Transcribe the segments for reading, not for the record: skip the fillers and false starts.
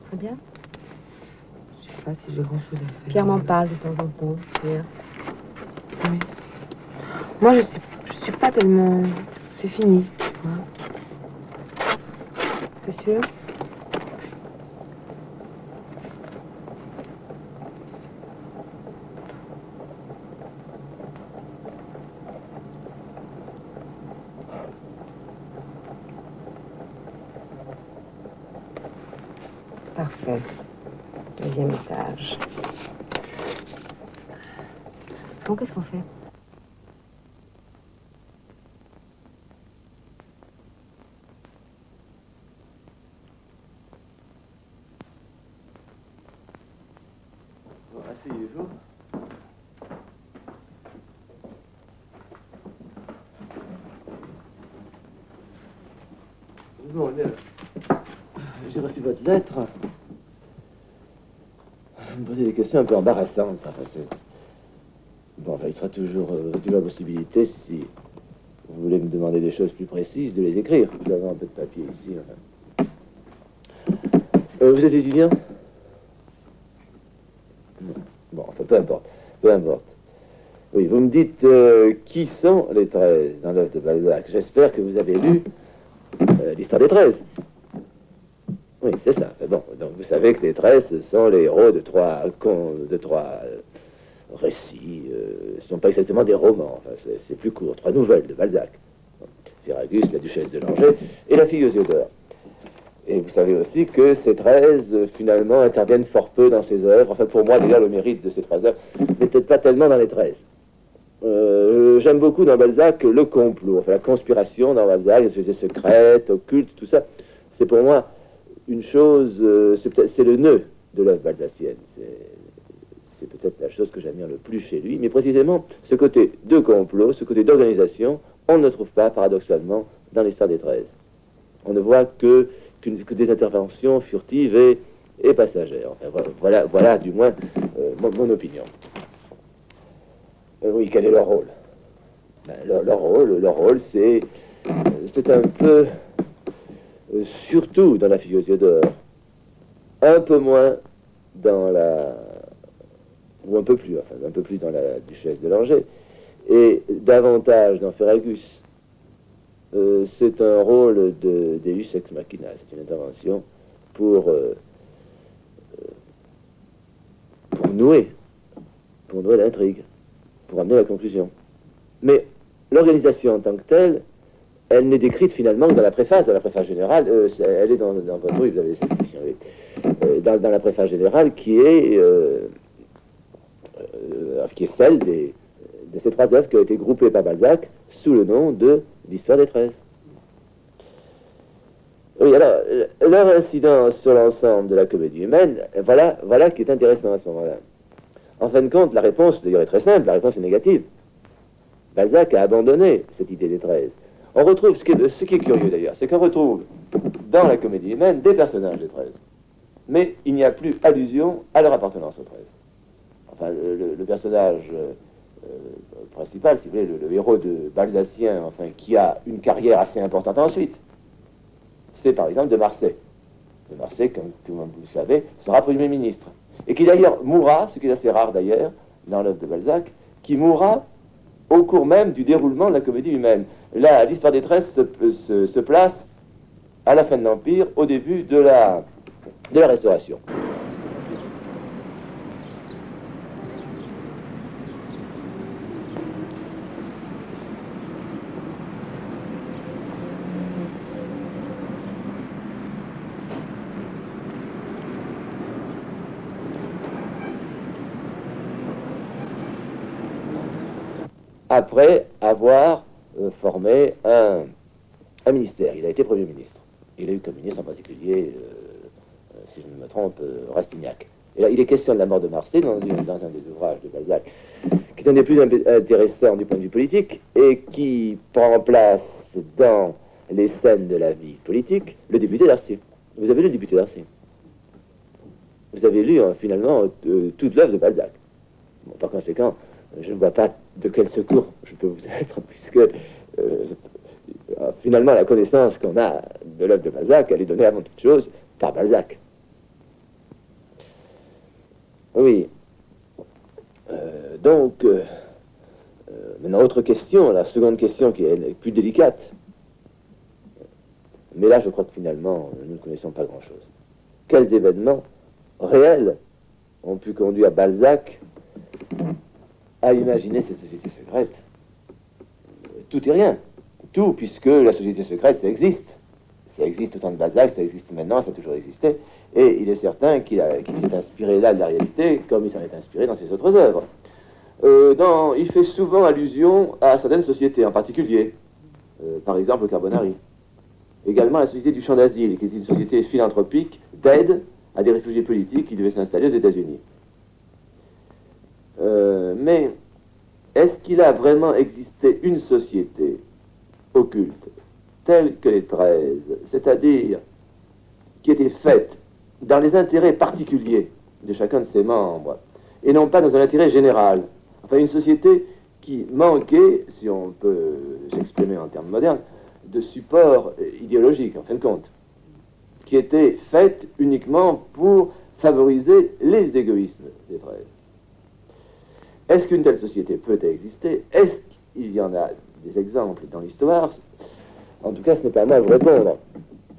Très bien. Je sais pas si j'ai grand-chose à faire. Pierre m'en parle de temps en temps, Pierre. Oui. Moi, je suis pas tellement... C'est fini, tu vois. T'es sûr? Parfait. Deuxième étage. Bon, qu'est-ce qu'on fait? Asseyez-vous. Bon, j'ai reçu votre lettre. Vous me posez des questions un peu embarrassantes. Enfin, bon, enfin, il sera toujours la possibilité, si vous voulez me demander des choses plus précises, de les écrire. Vous avez un peu de papier ici. Enfin. Vous êtes étudiant? Non. Bon, enfin, peu importe. Peu importe. Oui, vous me dites qui sont les 13 dans l'œuvre de Balzac. J'espère que vous avez lu l'histoire des 13. Oui, c'est ça. Bon, donc vous savez que les 13, ce sont les héros de trois récits. Ce ne sont pas exactement des romans. Enfin, c'est plus court. 3 nouvelles de Balzac. Ferragus, la duchesse de Langeais et la fille aux yeux d'or. Et vous savez aussi que ces 13, finalement, interviennent fort peu dans ses œuvres. Enfin, pour moi, déjà, le mérite de ces 3 œuvres n'est peut-être pas tellement dans les 13. J'aime beaucoup dans Balzac le complot, enfin la conspiration dans Balzac, les sociétés secrètes, occultes, tout ça. C'est pour moi une chose, c'est le nœud de l'œuvre balzacienne. C'est peut-être la chose que j'admire le plus chez lui, mais précisément ce côté de complot, ce côté d'organisation, on ne le trouve pas paradoxalement dans l'histoire des 13. On ne voit que des interventions furtives et passagères. Enfin, voilà du moins mon opinion. Oui, quel est leur rôle? Ben, leur rôle, c'est un peu, surtout dans la fille aux yeux d'or, un peu moins dans ou un peu plus, enfin un peu plus dans la duchesse de Langeais, et davantage dans Ferragus. C'est un rôle de Deus ex machina, c'est une intervention pour nouer l'intrigue, pour amener la conclusion. Mais l'organisation en tant que telle, elle n'est décrite finalement que dans la préface générale. Elle est dans votre livre, vous avez cette édition, dans la préface générale qui est celle de ces 3 œuvres qui ont été groupées par Balzac sous le nom de l'histoire des 13. Oui, alors, leur incidence sur l'ensemble de la comédie humaine, voilà qui est intéressant à ce moment-là. En fin de compte, la réponse, d'ailleurs, est très simple, la réponse est négative. Balzac a abandonné cette idée des 13. On retrouve, ce qui est curieux d'ailleurs, c'est qu'on retrouve dans la comédie humaine des personnages des 13. Mais il n'y a plus allusion à leur appartenance aux 13. Enfin, le personnage principal, si vous voulez, le héros de Balzacien, enfin, qui a une carrière assez importante ensuite, c'est par exemple de Marsay. De Marsay, comme vous le savez, sera Premier ministre. Et qui d'ailleurs mourra, ce qui est assez rare d'ailleurs, dans l'œuvre de Balzac, qui mourra au cours même du déroulement de la comédie humaine. Là, l'histoire des 13 se place à la fin de l'Empire, au début de la Restauration. Après avoir formé un ministère. Il a été Premier ministre. Il a eu comme ministre en particulier, si je ne me trompe, Rastignac. Et là, il est question de la mort de Marsay dans un des ouvrages de Balzac, qui est un des plus intéressants du point de vue politique, et qui prend place dans les scènes de la vie politique, le député d'Arcy. Vous avez lu le député d'Arcy? Vous avez lu, finalement, toute l'œuvre de Balzac. Bon, par conséquent, je ne vois pas de quel secours je peux vous être, puisque finalement la connaissance qu'on a de l'œuvre de Balzac, elle est donnée avant toute chose par Balzac. Oui. Donc, maintenant, autre question, la seconde question qui est plus délicate. Mais là, je crois que finalement, nous ne connaissons pas grand-chose. Quels événements réels ont pu conduire Balzac à imaginer cette société secrète? Tout et rien. Tout, puisque la société secrète, ça existe. Ça existe au temps de Balzac, ça existe maintenant, ça a toujours existé. Et il est certain qu'il s'est inspiré là de la réalité, comme il s'en est inspiré dans ses autres œuvres. Il fait souvent allusion à certaines sociétés, en particulier, par exemple le Carbonari. Également la société du Champ d'Asile, qui est une société philanthropique d'aide à des réfugiés politiques qui devaient s'installer aux États-Unis. Mais est-ce qu'il a vraiment existé une société occulte, telle que les 13, c'est-à-dire qui était faite dans les intérêts particuliers de chacun de ses membres, et non pas dans un intérêt général? Enfin, une société qui manquait, si on peut s'exprimer en termes modernes, de support idéologique, en fin de compte, qui était faite uniquement pour favoriser les égoïsmes des 13. Est-ce qu'une telle société peut exister? Est-ce qu'il y en a des exemples dans l'histoire? En tout cas, ce n'est pas à moi de vous répondre.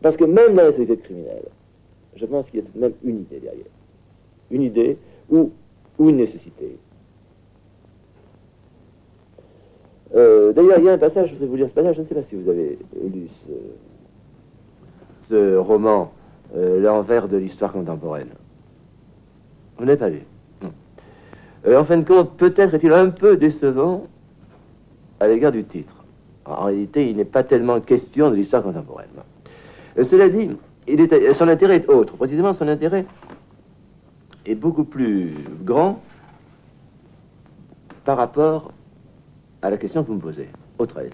Parce que même dans les sociétés criminelles, je pense qu'il y a tout de même une idée derrière. Une idée ou une nécessité. D'ailleurs, il y a un passage, je voudrais vous lire ce passage, je ne sais pas si vous avez lu ce roman, L'envers de l'histoire contemporaine. Vous n'avez pas lu? En fin de compte, peut-être est-il un peu décevant à l'égard du titre. En réalité, il n'est pas tellement question de l'histoire contemporaine. Cela dit, son intérêt est autre. Précisément, son intérêt est beaucoup plus grand par rapport à la question que vous me posez, aux 13.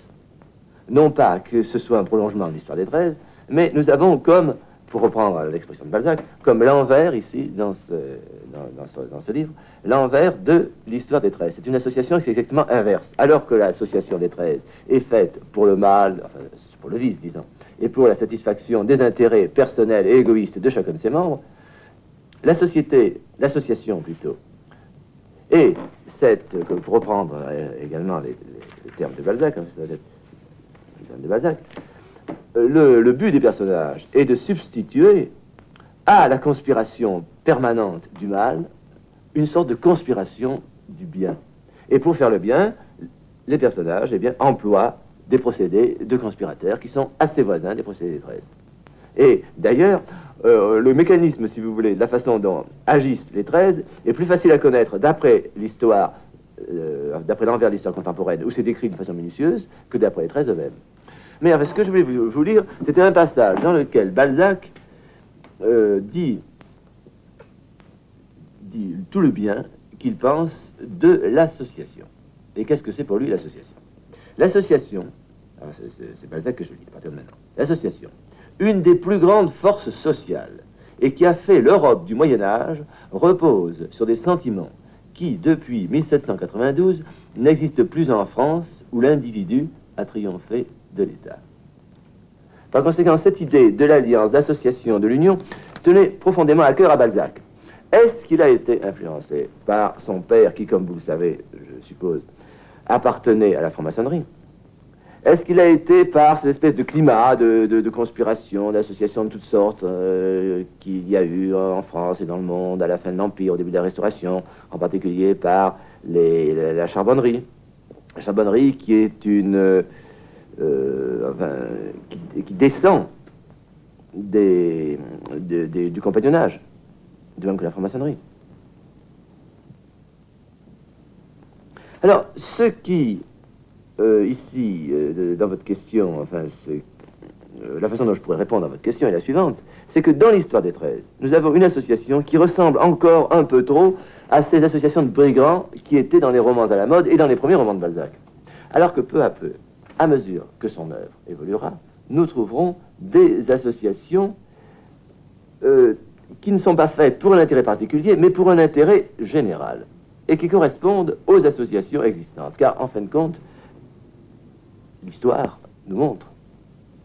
Non pas que ce soit un prolongement de l'histoire des 13, mais nous avons comme, pour reprendre l'expression de Balzac, comme l'envers ici, dans ce livre, l'envers de l'histoire des 13. C'est une association qui est exactement inverse. Alors que l'association des 13 est faite pour le mal, enfin, pour le vice, disons, et pour la satisfaction des intérêts personnels et égoïstes de chacun de ses membres, l'association plutôt, et pour reprendre également les termes de Balzac, le but des personnages est de substituer à la conspiration permanente du mal une sorte de conspiration du bien. Et pour faire le bien, les personnages emploient des procédés de conspirateurs qui sont assez voisins des procédés des 13. Et d'ailleurs, le mécanisme, si vous voulez, de la façon dont agissent les 13 est plus facile à connaître d'après l'histoire, d'après l'envers de l'histoire contemporaine, où c'est décrit d'une façon minutieuse, que d'après les 13 eux-mêmes. Mais enfin, ce que je voulais vous lire, c'était un passage dans lequel Balzac dit tout le bien qu'il pense de l'association. Et qu'est-ce que c'est pour lui l'association? L'association, c'est Balzac que je lis à partir de maintenant, l'association, une des plus grandes forces sociales, et qui a fait l'Europe du Moyen-Âge, repose sur des sentiments qui, depuis 1792, n'existent plus en France, où l'individu a triomphé de l'État. Par conséquent, cette idée de l'alliance, d'association, de l'union, tenait profondément à cœur à Balzac. Est-ce qu'il a été influencé par son père, qui, comme vous le savez, je suppose, appartenait à la franc-maçonnerie? Est-ce qu'il a été par cette espèce de climat de conspiration, d'associations de toutes sortes qu'il y a eu en France et dans le monde à la fin de l'Empire, au début de la Restauration, en particulier par la charbonnerie? La charbonnerie qui est qui descend du compagnonnage, de même que la franc-maçonnerie. Alors, ce qui, ici, dans votre question, enfin, la façon dont je pourrais répondre à votre question est la suivante, c'est que dans l'histoire des 13, nous avons une association qui ressemble encore un peu trop à ces associations de brigands qui étaient dans les romans à la mode et dans les premiers romans de Balzac. Alors que peu à peu, à mesure que son œuvre évoluera, nous trouverons des associations qui ne sont pas faites pour un intérêt particulier, mais pour un intérêt général, et qui correspondent aux associations existantes. Car, en fin de compte, l'histoire nous montre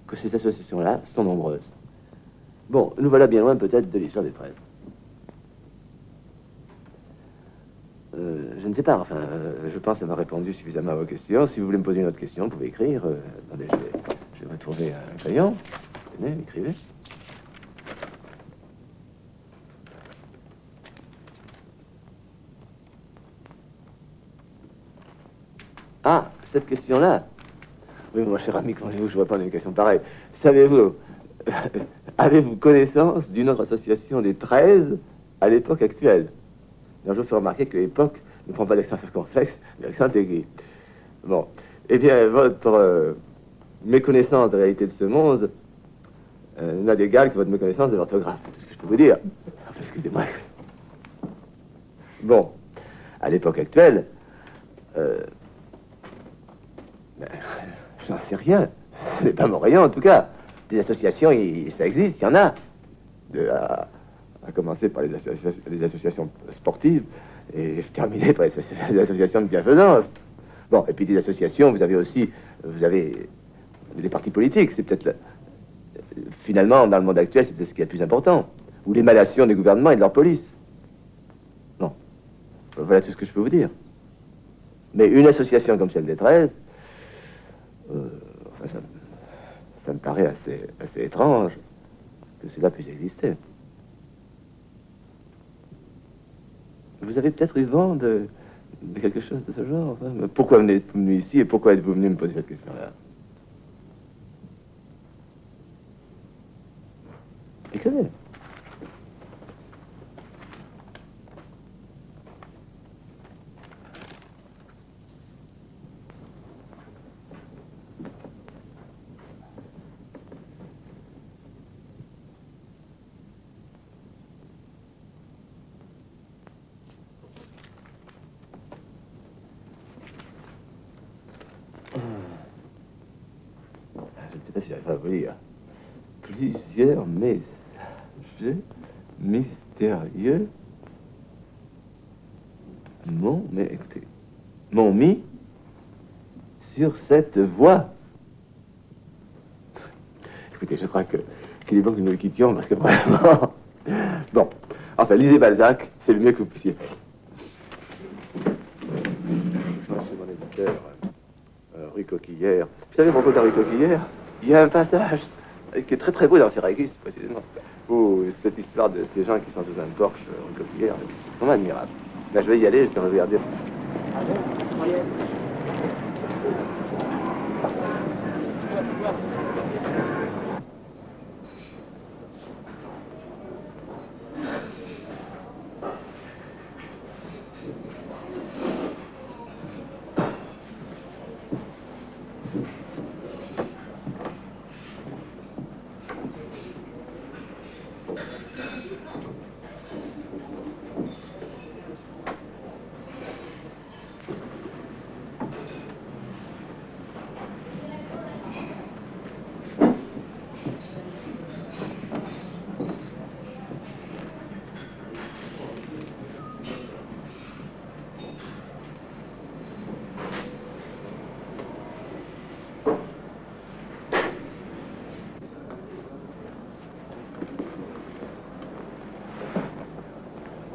que ces associations-là sont nombreuses. Bon, nous voilà bien loin peut-être de l'histoire des 13. Je ne sais pas, enfin, je pense avoir répondu suffisamment à vos questions. Si vous voulez me poser une autre question, vous pouvez écrire. Attendez, je vais retrouver un crayon. Tenez, écrivez. Ah, cette question-là. Oui, mon cher ami, comment je réponds à une question pareille? Savez-vous, avez-vous connaissance d'une autre association des 13 à l'époque actuelle? Alors, je vous fais remarquer que l'époque ne prend pas l'accent circonflexe, mais l'accent aigu. Bon. Eh bien, votre méconnaissance de la réalité de ce monde n'a d'égal que votre méconnaissance de l'orthographe. C'est tout ce que je peux vous dire. Enfin, excusez-moi. Bon. À l'époque actuelle, j'en sais rien. Ce n'est pas mon rayon, en tout cas. Des associations, ça existe, il y en a. À commencer par les associations sportives et terminer par les associations de bienfaisance. Bon, et puis des associations, vous avez les partis politiques, c'est peut-être, finalement, dans le monde actuel, c'est peut-être ce qui est le plus important. Ou l'émanation des gouvernements et de leur police. Non. Voilà tout ce que je peux vous dire. Mais une association comme celle des 13, enfin, ça me paraît assez étrange que cela puisse exister. Vous avez peut-être eu vent de quelque chose de ce genre. Hein? Pourquoi êtes-vous venu ici et pourquoi êtes-vous venu me poser cette question-là? Écrivez. Je ne sais pas si j'arrive à vous lire. Plusieurs messages mystérieux m'ont mis sur cette voie. Écoutez, je crois qu'il est bon que nous le quittions parce que vraiment... Bon, enfin, lisez Balzac, c'est le mieux que vous puissiez faire. Je pense chez mon éditeur, rue Coquillière. Vous savez, mon compte à rue Coquillière, il y a un passage qui est très très beau dans Ferragus, précisément, où cette histoire de ces gens qui sont sous un porche rue Coquillière, c'est vraiment admirable. Là, je vais y aller, je vais regarder.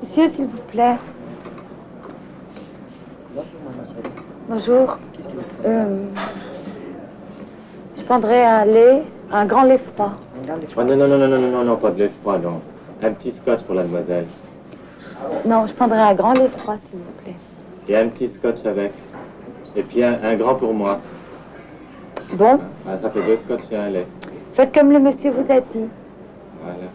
Monsieur, s'il vous plaît. Bonjour. Je prendrais un lait, un grand lait froid. Oh, non, pas de lait froid, non. Un petit scotch pour la demoiselle. Non, je prendrais un grand lait froid, s'il vous plaît. Et un petit scotch avec. Et puis un grand pour moi. Bon, Ah, ça fait 2 scotch et un lait. faites comme le monsieur vous a dit. Voilà.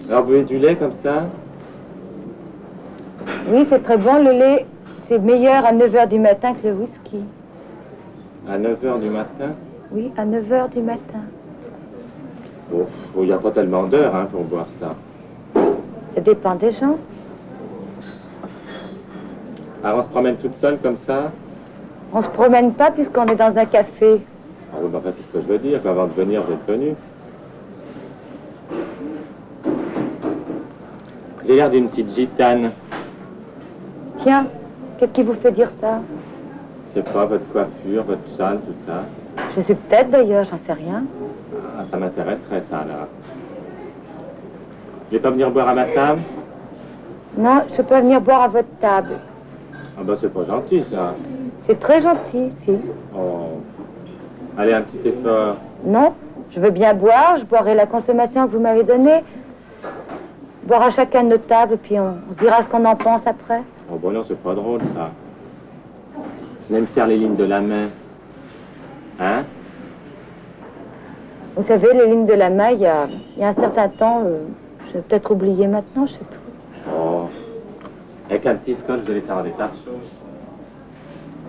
Alors, vous voulez du lait comme ça? Oui, c'est très bon, le lait. C'est meilleur à 9h du matin que le whisky. À 9h du matin? Oui, à 9h du matin. Oh, il n'y a pas tellement d'heures hein, pour boire ça. Ça dépend des gens. Alors, on se promène toute seule comme ça? On se promène pas puisqu'on est dans un café. Ah oui, mais enfin, c'est ce que je veux dire, qu'avant de venir, vous êtes venu. J'ai l'air d'une petite gitane. Tiens, qu'est-ce qui vous fait dire ça? Je sais pas, votre coiffure, votre châle, tout ça. Je suis peut-être d'ailleurs, j'en sais rien. Ah, ça m'intéresserait, ça, alors. Je vais pas venir boire à ma table? Non, je peux pas venir boire à votre table. Ah bah c'est pas gentil ça. C'est très gentil, si. Oh. Allez, un petit effort. Non, je veux bien boire, je boirai la consommation que vous m'avez donnée. Boire à chacun de nos tables, puis on se dira ce qu'on en pense après. Oh bon non, c'est pas drôle ça. Même faire les lignes de la main. Hein? Vous savez, les lignes de la main, il y a un certain temps, je vais peut-être oublier maintenant, je sais plus. Oh. Avec un petit scotch, vous allez savoir des tas de choses.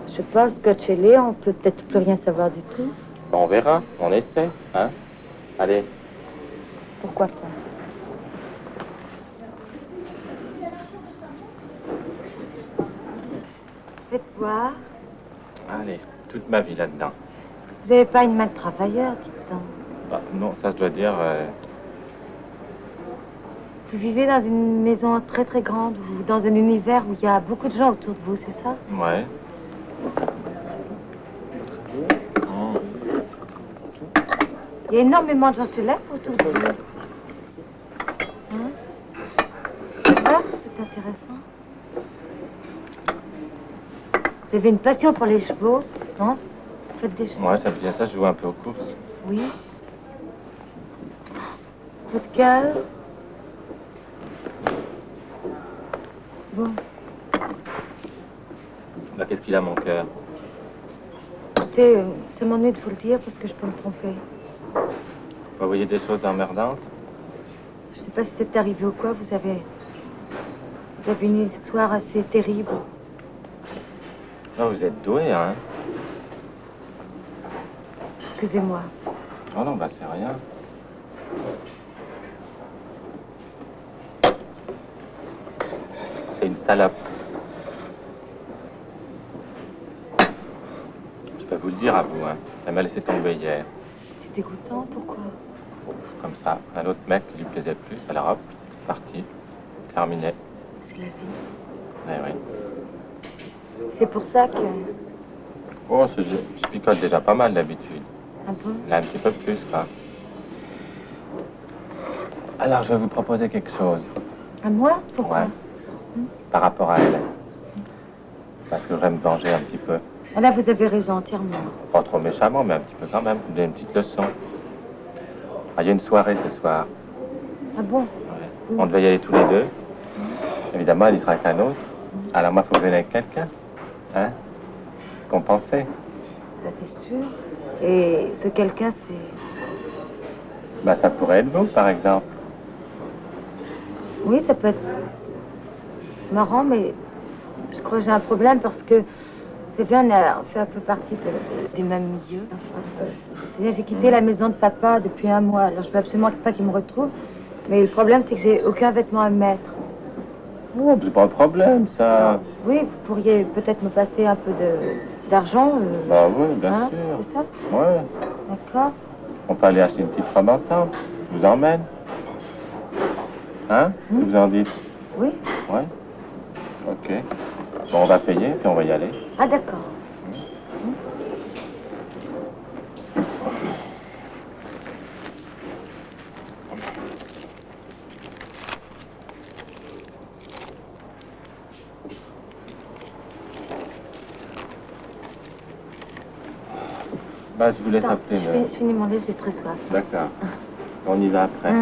Je sais pas, scotch et lait, on peut peut-être plus rien savoir du tout. Bon, on verra, on essaie, hein? Allez. Pourquoi pas? Faites voir. Allez, toute ma vie là-dedans. Vous n'avez pas une main de travailleur, dites donc. Bah, non, ça je dois dire... Vous vivez dans une maison très très grande, ou dans un univers où il y a beaucoup de gens autour de vous, c'est ça? Ouais. Il y a énormément de gens célèbres autour de vous. Hein? Ah, c'est intéressant. Vous avez une passion pour les chevaux, non? Faites des chevaux. Ouais, j'aime bien ça, je joue un peu aux courses. Oui. Votre cœur? Bon, Bah, qu'est-ce qu'il a, mon cœur? écoutez, ça m'ennuie de vous le dire parce que je peux me tromper. Vous voyez des choses emmerdantes? Je sais pas si c'est arrivé ou quoi, vous avez une histoire assez terrible. Ah, vous êtes doué, hein? Excusez-moi. Oh non, bah c'est rien. C'est une salope. Je peux vous le dire à vous, hein. Elle m'a laissé tomber hier. C'est dégoûtant, pourquoi? Comme ça, un autre mec qui lui plaisait plus, alors hop, c'est parti. Terminé. C'est la vie. Eh oui. C'est pour ça que... Oh, je picote déjà pas mal d'habitude. Ah bon? Là, un petit peu plus, quoi. Alors, je vais vous proposer quelque chose. À moi? Pourquoi? Ouais. Par rapport à elle. Parce que je voudrais me venger un petit peu. Ah, là, vous avez raison, entièrement. Pas trop méchamment, mais un petit peu quand même. Vous donner une petite leçon. Ah, il y a une soirée ce soir. Ah bon? Ouais. On devait y aller tous les deux. Évidemment, elle y sera avec un autre. Alors moi, il faut que je vienne avec quelqu'un. Hein? Compenser. Ça, c'est sûr. Et ce quelqu'un, c'est... Bah, ça pourrait être vous, par exemple. Oui, ça peut être marrant, mais je crois que j'ai un problème parce que, c'est bien, on fait un peu partie du même milieu. C'est-à-dire, j'ai quitté la maison de papa depuis 1 mois, alors je veux absolument pas qu'il me retrouve. Mais le problème, c'est que j'ai aucun vêtement à me mettre. Oh, c'est pas un problème, ça. Oui, vous pourriez peut-être me passer un peu d'argent. Bah oui, bien hein, sûr. c'est ça? Ouais. D'accord. On peut aller acheter une petite robe ensemble. Je vous emmène. Hein? Si vous en dites. Oui. Ouais. Ok. Bon, on va payer, puis on va y aller. Ah, d'accord. Bah, je vous laisse Attends, appeler je finis mon lait, j'ai très soif. D'accord. On y va après.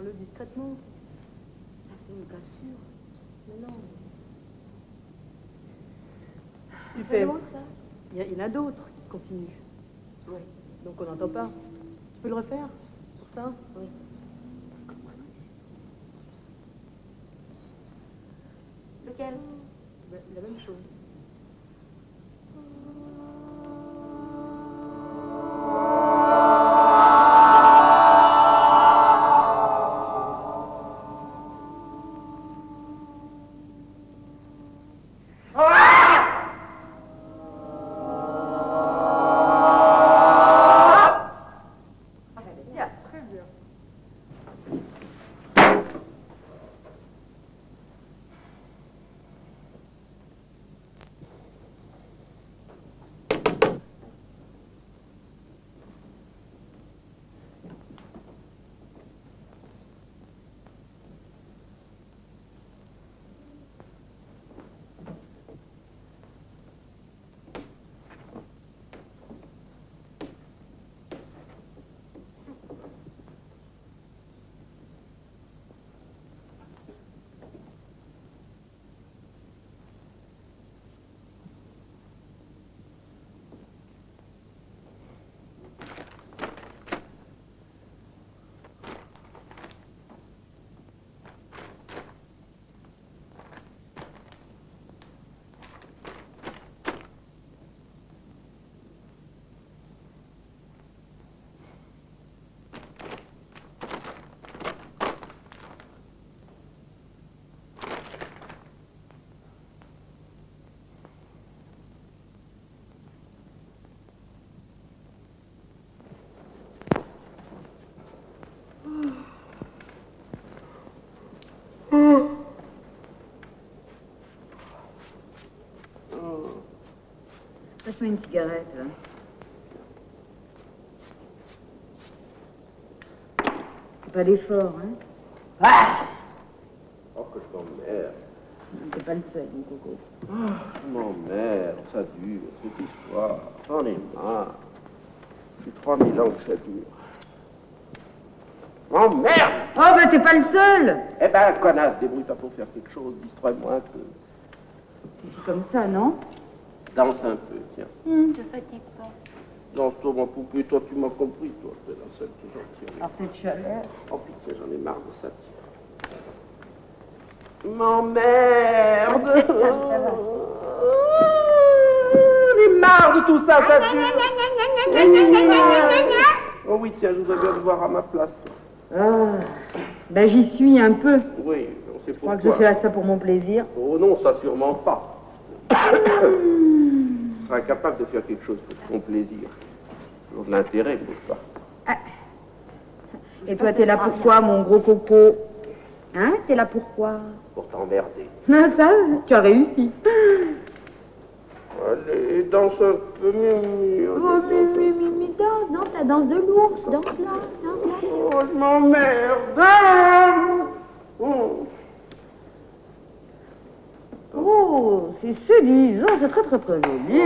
Prends-le discrètement. Ça fait une cassure. Mais non. Tu C'est fais. loin, ça? Il y en a d'autres qui continuent. Oui. Donc on n'entend pas. Tu peux le refaire pour ça? Oui. Lequel? La même chose. Passe-moi une cigarette, là. Pas d'effort, hein? Oh, que je t'emmerde. T'es pas le seul, mon coco. Je m'emmerde, ça dure, cette histoire. J'en ai marre. C'est 3000 ans que ça dure. M'emmerde! Oh, ben t'es pas le seul! Eh ben, connasse, débrouille-toi pour faire quelque chose, distrais-moi un peu. C'est comme ça, non? Danse un peu, tiens. Te fatigue pas. Danse-toi, ma poupée, toi, tu m'as compris, toi. C'est la seule qui est gentille. Par cette chaleur. Oh, pitié, j'en ai marre de ça, tiens. M'emmerde! Ça va. J'en ai marre de tout ça, ça dure. Oh oui, tiens, je voudrais bien te voir à ma place, toi. Ah, ben j'y suis un peu. Oui, on sait Je crois pourquoi. que je fais ça pour mon plaisir. Oh non, ça sûrement pas. Tu seras incapable de faire quelque chose pour ton plaisir. Toujours de l'intérêt, n'est-ce pas? Et toi, t'es là pourquoi, mon gros coco? Hein? T'es là pourquoi? Pour t'emmerder. Ah, ça, tu as réussi. Allez, danse un peu, Mimi. Oh, Mimi, danse. Non, ta danse de l'ours. Danse là, danse là. Oh, je m'emmerde. Oh. Oh, c'est séduisant, c'est très très très joli.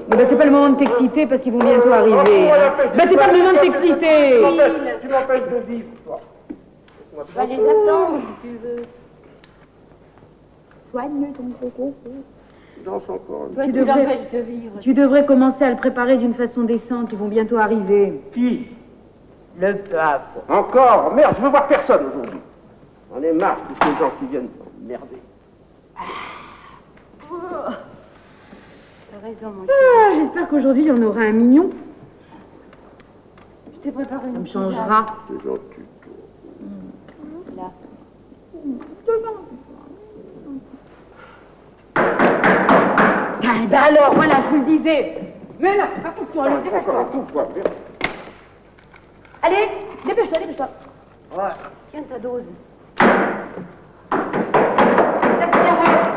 Mais ben, c'est pas le moment de t'exciter parce qu'ils vont bientôt arriver. Ben c'est pas le moment de t'exciter. Tu m'empêches de vivre, toi. Va les attendre si tu veux. Soigne ton coco. Danse encore. Toi, tu l'empêches de vivre. Tu devrais commencer à le préparer d'une façon décente, ils vont bientôt arriver. Qui? Le pape. Encore? Merde, je veux voir personne aujourd'hui. J'en ai marre de tous ces gens qui viennent m'emmerder. T'as raison, mon chéri. J'espère qu'aujourd'hui, il y en aura un mignon. Je t'ai préparé une. Ça me changera. C'est gentil, toi. Là. Ben alors, voilà, je vous le disais. Mais là, pas question, allez, dépêche-toi. Encore un coup, quoi. Merde. Allez, dépêche-toi, dépêche-toi. Tiens ta dose.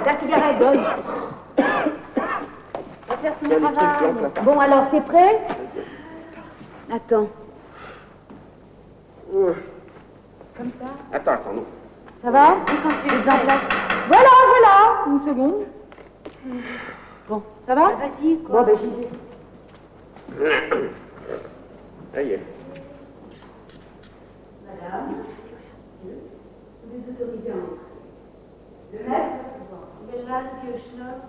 La cigarette, donne. Va faire son Il y a des trucs travail. blancs, là, ça. Bon, alors, t'es prêt? Attends. Comme ça. Attends, non. Ça va? Les en place. Voilà, voilà. Une seconde. Bon, ça va? Vas-y, quoi. Bon, ben j'y vais. Ça y est. Madame, monsieur, vous êtes autorisé à entrer. Le maître, il est là, le vieux schnock.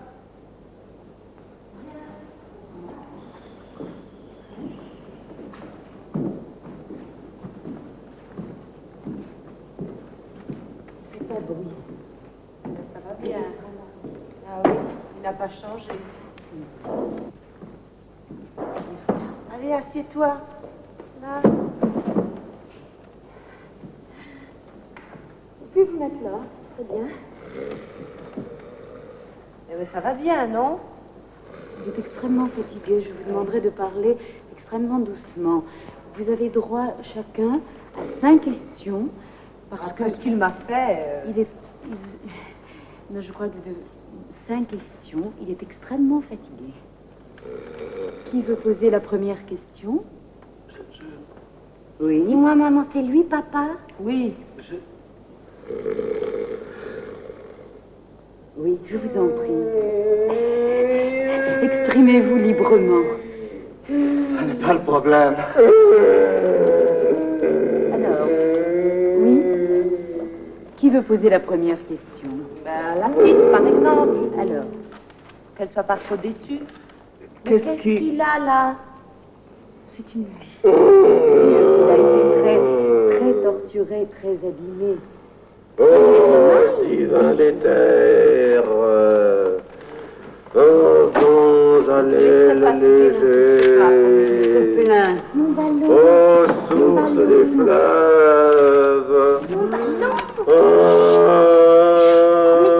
Fais pas de bruit. Ça va bien. Ah oui, il n'a pas changé. Allez, assieds-toi. Là. Et puis vous mettre là. Très bien. Eh bien, ça va bien, non? Vous êtes extrêmement fatigué. Je vous demanderai de parler extrêmement doucement. Vous avez droit chacun à 5 questions. Parce que ce qu'il m'a fait. Non, je crois que 5 questions. Il est extrêmement fatigué. Qui veut poser la première question? Oui. Dis-moi, maman, c'est lui, papa? Oui. Oui, je vous en prie. Exprimez-vous librement. Ça n'est pas le problème. Alors, oui. Qui veut poser la première question? Ben, la petite, par exemple. Alors, Qu'elle soit pas trop déçue. Qu'est-ce qu'il a, là? c'est une vie. Il a été très torturé, très abîmé. Oh, divin des terres, quand allait le Se léger, plaint. Mon ballon. aux sources des fleuves.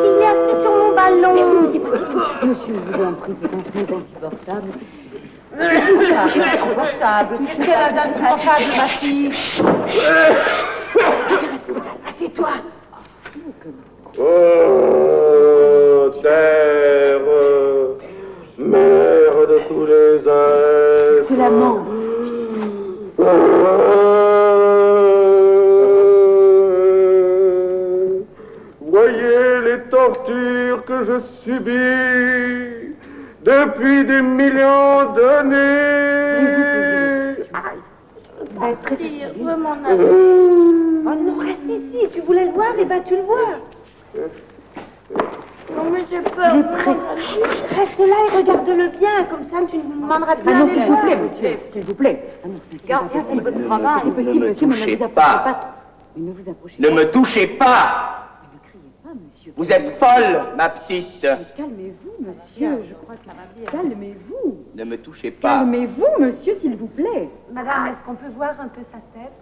Il est assis sur mon ballon. Monsieur, je vous en prie, c'est un fait insupportable. Insupportable. Qu'est-ce qu'elle a d'insupportable, ma fille? Assieds-toi. Oh, terre, mère de tous les êtres. Cela ment. Voyez les tortures que je subis depuis des millions d'années. Très fatigué. Mon ami. Oh non, reste ici. Tu voulais le voir, et ben tu le vois. Non, mais j'ai peur. Il est prêt. Reste là et regarde-le bien. Comme ça, tu ne me demanderas plus Ah non, d'aller s'il le vous voir. plaît, monsieur, s'il vous plaît. Ah non, c'est Regarde, pas tiens, c'est possible. votre travail. C'est possible, Ne me monsieur, mais ne touchez vous approchez pas. pas. Mais ne vous approchez Ne pas. me touchez pas. Ne criez pas, monsieur. Vous êtes folle, ma petite. Mais calmez-vous, monsieur. Je crois que ça va bien. Calmez-vous. Ne me touchez pas. Calmez-vous, monsieur, s'il vous plaît. Madame, est-ce qu'on peut voir un peu sa tête?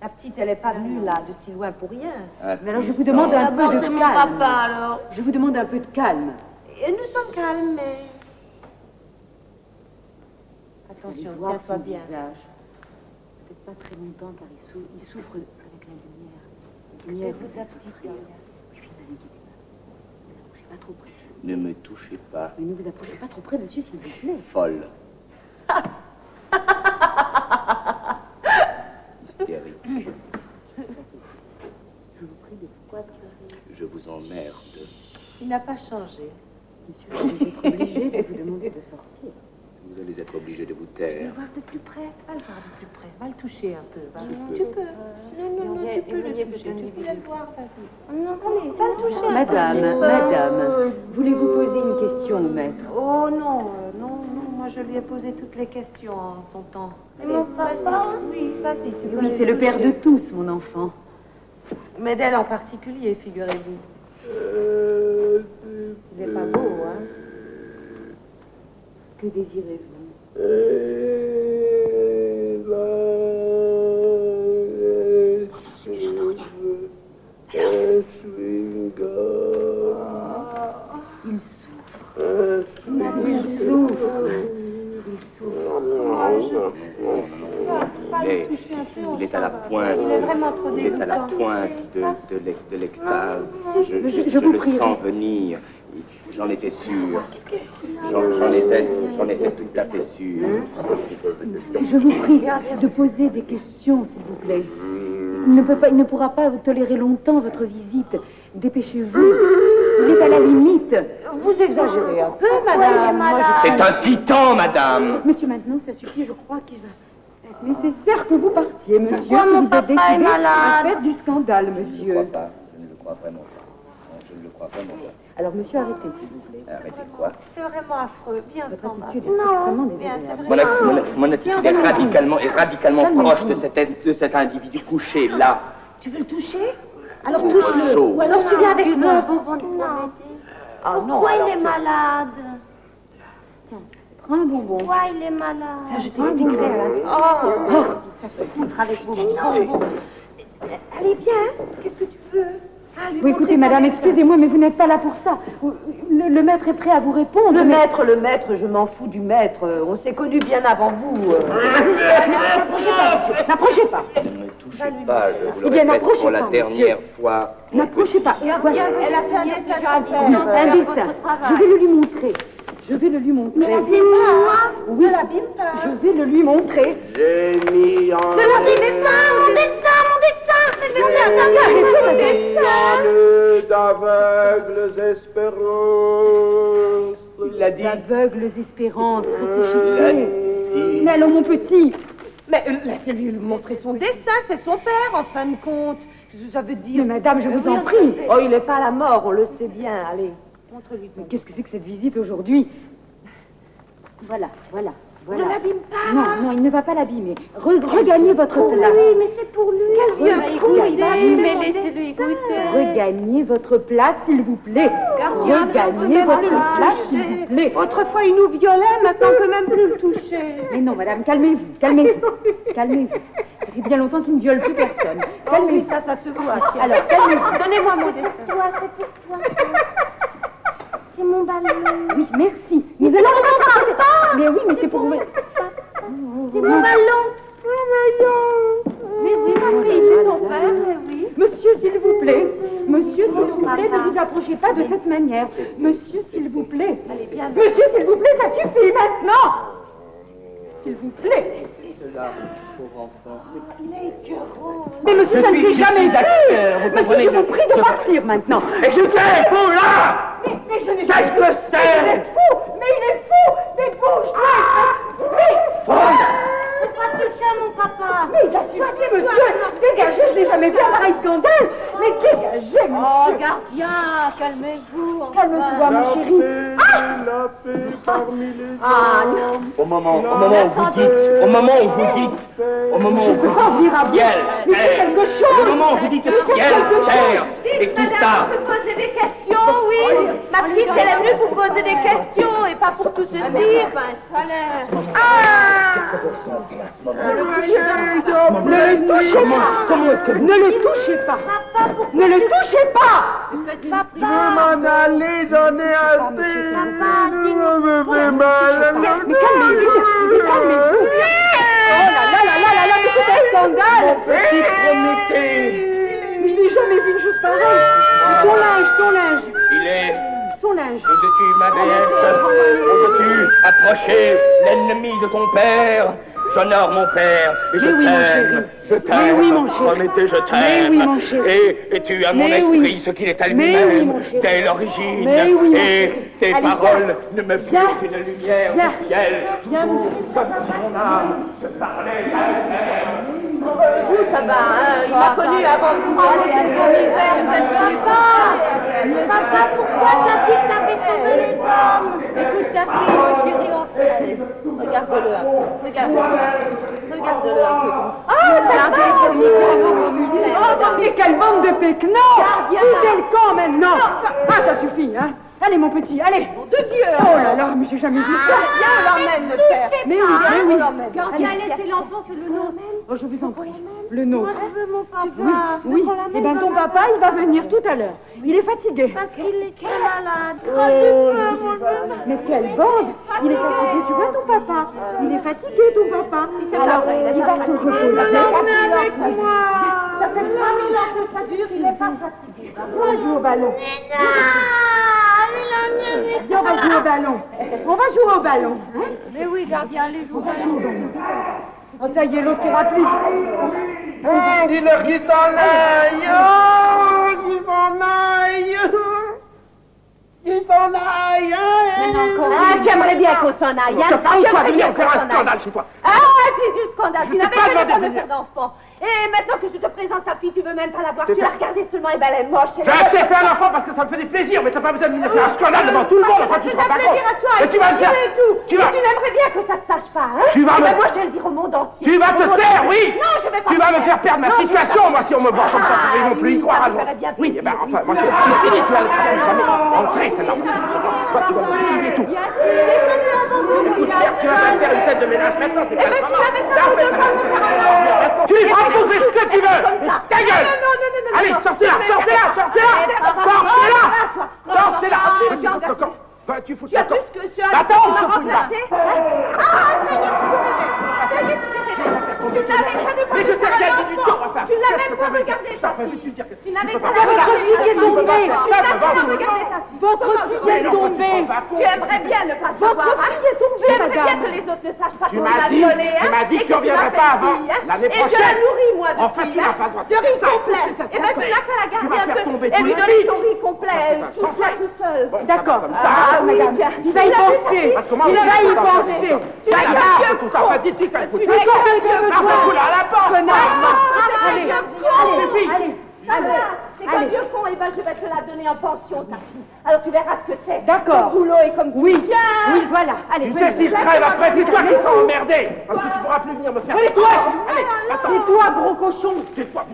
La petite, elle n'est pas venue là de si loin pour rien. Mais alors, je vous demande un peu de calme. alors. Je vous demande un peu de calme. Et nous sommes calmes, mais... Attention, Allez voir tiens-toi son bien. visage. Peut-être pas très longtemps, car il souffre avec la lumière. La lumière vous fait souffrir. Oui, oui, ne vous inquiétez pas. Ne vous approchez pas trop près. Ne me touchez pas. Mais ne vous approchez pas trop près, monsieur, s'il vous plaît. Folle. Hystérique. Je vous prie de quoi pleurer. Je vous emmerde. Il n'a pas changé. Monsieur, je vais être obligée de vous demander de sortir. Vous allez être obligé de vous Tu veux taire. le voir de plus près? Va le voir de plus près. Va le toucher un peu. Va. Je peux. Tu peux. Non, tu peux le toucher. Tu peux le voir, vas-y. Non, allez, va le toucher un peu. Madame, voulez-vous poser une question au maître? Oh non, non, moi je lui ai posé toutes les questions en son temps. Allez, vas-y. Oui, vas-y, tu peux Oui, aller c'est le père de toucher. tous, mon enfant. Mais d'elle en particulier, figurez-vous. Il n'est pas beau, hein? Que désirez-vous? Il souffre. Il est à la pointe. Il est vraiment trop Il est à la dégoûtant. pointe de l'extase. Je Je vous le prie. sens venir. J'en étais sûr. J'en étais tout à fait sûr. Je vous prie de poser des questions, s'il vous plaît. Il ne pourra pas tolérer longtemps votre visite. Dépêchez-vous. Vous êtes à la limite. Vous exagérez un peu, madame. C'est un titan, madame. Monsieur, maintenant, ça suffit. Je crois qu'il nécessaire que vous partiez, monsieur. Pourquoi si mon vous êtes papa est décidé malade à faire du scandale, Je ne le monsieur. crois pas. Je ne le crois vraiment pas. Non, je ne le crois vraiment pas. Alors, monsieur, arrêtez, s'il vous plaît. Arrêtez quoi? C'est vraiment affreux, bien Votre sans ma. attitude est extrêmement Bien, c'est désagréable. vrai. Mon attitude est radicalement Calmez-vous. proche de cet individu couché là. Tu veux le toucher? Alors touche-le. Chaud. Ou alors tu viens avec Tu veux moi. un bonbon de Ah non, Pourquoi alors il est tu- malade? Prends un bonbon. Pourquoi il est malade? Ça, je t'expliquerai à la Ça se foutre avec vos bonbons. Allez, viens. Qu'est-ce que tu veux? Oui, écoutez, madame, excusez-moi, mais vous n'êtes pas là pour ça. Le maître est prêt à vous répondre. Le mais- maître, je m'en fous du maître. On s'est connus bien avant vous. N'approchez pas, monsieur. N'approchez pas. Ne touchez pas, je vous le Eh bien, répète n'approchez pour la pas, dernière fois. mon N'approchez petit. pas. Voilà. Elle a fait un dessin Un dessin. Je vais le lui montrer. Je vais le lui montrer. C'est moi. Oui, je vais le lui montrer. J'ai mis en Mon dessin. Mais on Arrêtez, madame. d'aveugles espérances. Il l'a dit. D'aveugles espérances, Il l'a réfléchissez. dit. Mais allons, mon petit. Mais laissez-lui montrer son dessin, c'est son père en fin de compte. Ça veut Mais dire. madame, je vous en prie. Oh, il n'est pas à la mort, on le sait bien. Allez, montre-lui. Mais qu'est-ce que c'est que cette visite aujourd'hui? Voilà. Ne l'abîme pas. Non, il ne va pas l'abîmer. Regagnez votre place. Oui, mais c'est pour lui. Quel vieux fou, il va Mais laissez-lui goûter. Regagnez votre place, s'il vous plaît. Regagnez votre place, s'il vous plaît. Autrefois, il nous violait, maintenant, on ne peut même plus le toucher. Mais non, madame, calmez-vous. Calmez-vous. Ça fait bien longtemps qu'il ne viole plus personne. Oh oui, Calmez-vous. ça se voit. Tiens. Alors, calmez-vous. Donnez-moi mon dessin. Toi, c'est pour toi. C'est mon ballon. Oui, merci. Mais alors, mais oui, mais c'est pour vous. C'est mon ballon. Oui, c'est ton père, oui. Monsieur, s'il vous plaît. Monsieur, s'il vous plaît, ne vous approchez pas de cette manière. Monsieur, s'il vous plaît. Monsieur, s'il vous plaît, ça suffit maintenant. S'il vous plaît. Cela, pauvre enfant. Mais monsieur, ça ne s'est jamais vu. Monsieur, comprenez, je vous prie de partir maintenant. Et je t'ai fou là! Mais je n'ai Qu'est-ce que Mais il est c'est? fou. Mais il est fou. Mais bouge-toi. Faut pas toucher à mon papa. Mais il a suffi, monsieur. Dégagez, je n'ai jamais vu un pareil scandale. Mais dégagez, Oh, monsieur. gardien, calmez-vous. Calme-toi, mon chéri. La paix parmi les hommes. Au moment où vous peux pas en venir à bout. ciel, Mais c'est terre, quelque chose. au moment où vous dites Mais c'est ciel, quelque chose. terre, et tout ça, peut poser des questions, oui. Ma petite, elle est venue pour poser des questions et pas pour tout se dire. Ne le touchez pas. Comment est-ce que... Ne le touchez pas. Ne le touchez pas. Vous m'en allez, j'en ai assez. Je me fais mal. Mais calmez-vous. Oh là, mais c'est un scandale. petit Prométhée. Mais je n'ai jamais vu une chose pareille. Son linge. Il est. Son linge. Oses-tu, ma déesse, oses-tu approcher l'ennemi de ton père? J'honore mon père et je Mais oui, mon t'aime. chéri. Je t'aime. Mais oui, mon chéri. Prométhée, je t'aime. Mais oui, mon chéri. Et tu as mon Mais esprit, oui. ce qu'il est à Mais oui, lui-même, mon chéri. dès l'origine. Mais oui, mon et chéri. tes Allez, paroles ne me viens. furent qu'une lumière Viens. du ciel. Viens, mon Comme si mon âme se parlait à elle-même. Vous, ça va, hein. Il m'a connu avant de vous raconter vos misères. Vous êtes papa. Papa, pourquoi t'as dit que t'avais sauvé les hommes? Écoute, ta fille, mon chéri, allez, regarde-le un peu. Regarde-le un peu. Regardez vos micros, vos militaires. Oh, mais quelle bande de péquenants. Foutez le camp maintenant. Ah, ça suffit, hein. Allez, mon petit, allez. De Dieu. Oh là là, mais j'ai jamais vu ça. Viens, on l'emmène, le père. Mais oui. Gardien, laissez l'enfant, c'est le nom. Oh, je vous en prie. Le nôtre. Moi, je veux mon papa. Oui. Eh bien, ton papa, il va venir tout à l'heure. Il est fatigué. Parce qu'il était malade. Mais quelle bande. Il est fatigué, tu vois, ton papa. Il est fatigué, ton papa. Alors, il va se reposer. avec moi. Ça fait 3000 ans que ça dure, il n'est pas fatigué. On va jouer au ballon. Viens, on va jouer au ballon. On va jouer au ballon. Hein? Mais oui, gardien, allez jouer. Oh, ça y est, l'autre ira plus. Dis-leur qu'ils s'en aillent. Oh, qu'ils s'en aillent. Qu'ils s'en aillent. Ah, tu aimerais bien qu'on s'en aille. Hein? Tu aimerais bien qu'on s'en aille. Chez toi. Ah, tu Béatrice du scandale, tu n'avais pas de me faire d'enfant. Et maintenant que je te présente ta fille, tu veux même pas la voir. Tu l'as regardée seulement, et ben elle est moche. J'ai accepté un enfant parce que ça me faisait plaisir, mais t'as pas besoin de me faire un scandale devant tout le monde, enfin tu te rends pas compte. À toi, Mais tu vas le faire. Tu n'aimerais bien que ça se sache pas, hein? Tu vas me... Moi, je vais le dire au monde entier. Tu vas te taire, oui. Non, je vais pas. Tu vas me faire perdre ma situation, moi, si on me voit comme ça, ils vont plus y croire. Oui, eh ben, enfin, moi, c'est fini, tu vas jamais entrer, celle-là. Toi, tu vas me tuer tout. Tu vas me faire une scène de ménage maintenant, c'est pas le moment. Tu vas bouffer ce que tu veux. Ta gueule. Allez, sortez-la. Tu fous as plus que tu as. Attends, je te fous là. Tu ne l'avais pas Mais je sais qu'elle dit du temps, enfin. Tu n'as même pas regardé ta fille. Tu n'avais pas Votre fille qui est tombée. Votre fille qui est tombée. Tu aimerais bien ne pas savoir. Votre fille est tombée, Tu aimerais bien madame. que les autres ne sachent pas Tu qu'on m'as a dit, violé, hein. tu m'as dit que tu reviendrais pas avant l'année Et je la prochaine. nourris, moi, de Enfin, tu filles, n'as pas le droit de de faire riz ça. complet. Et ben, tu n'as qu'à la Tu vas garder un faire peu tomber et tous lui les donner filles. ton riz complet, tout seul. D'accord. Ah, oui, madame. tiens. Il va y penser. Parce que moi, Il aussi, va je y peux pas penser. Tu n'as qu'un vieux tout ça. Enfin, dites-lui qu'elle fout. Tu n'as qu'un vieux Là, à la porte. Allez, c'est Allez. qu'un vieux con, et ben je vais te la donner en pension, ta fille. Alors tu verras ce que c'est. D'accord. Comme boulot et comme Oui. tiens. Oui, voilà. Allez, Tu sais, si je crève après, c'est toi qui seras emmerdé. Parce que tu pourras plus venir me faire. Et toi Allez, attends. Et toi, gros cochon. Tais-toi,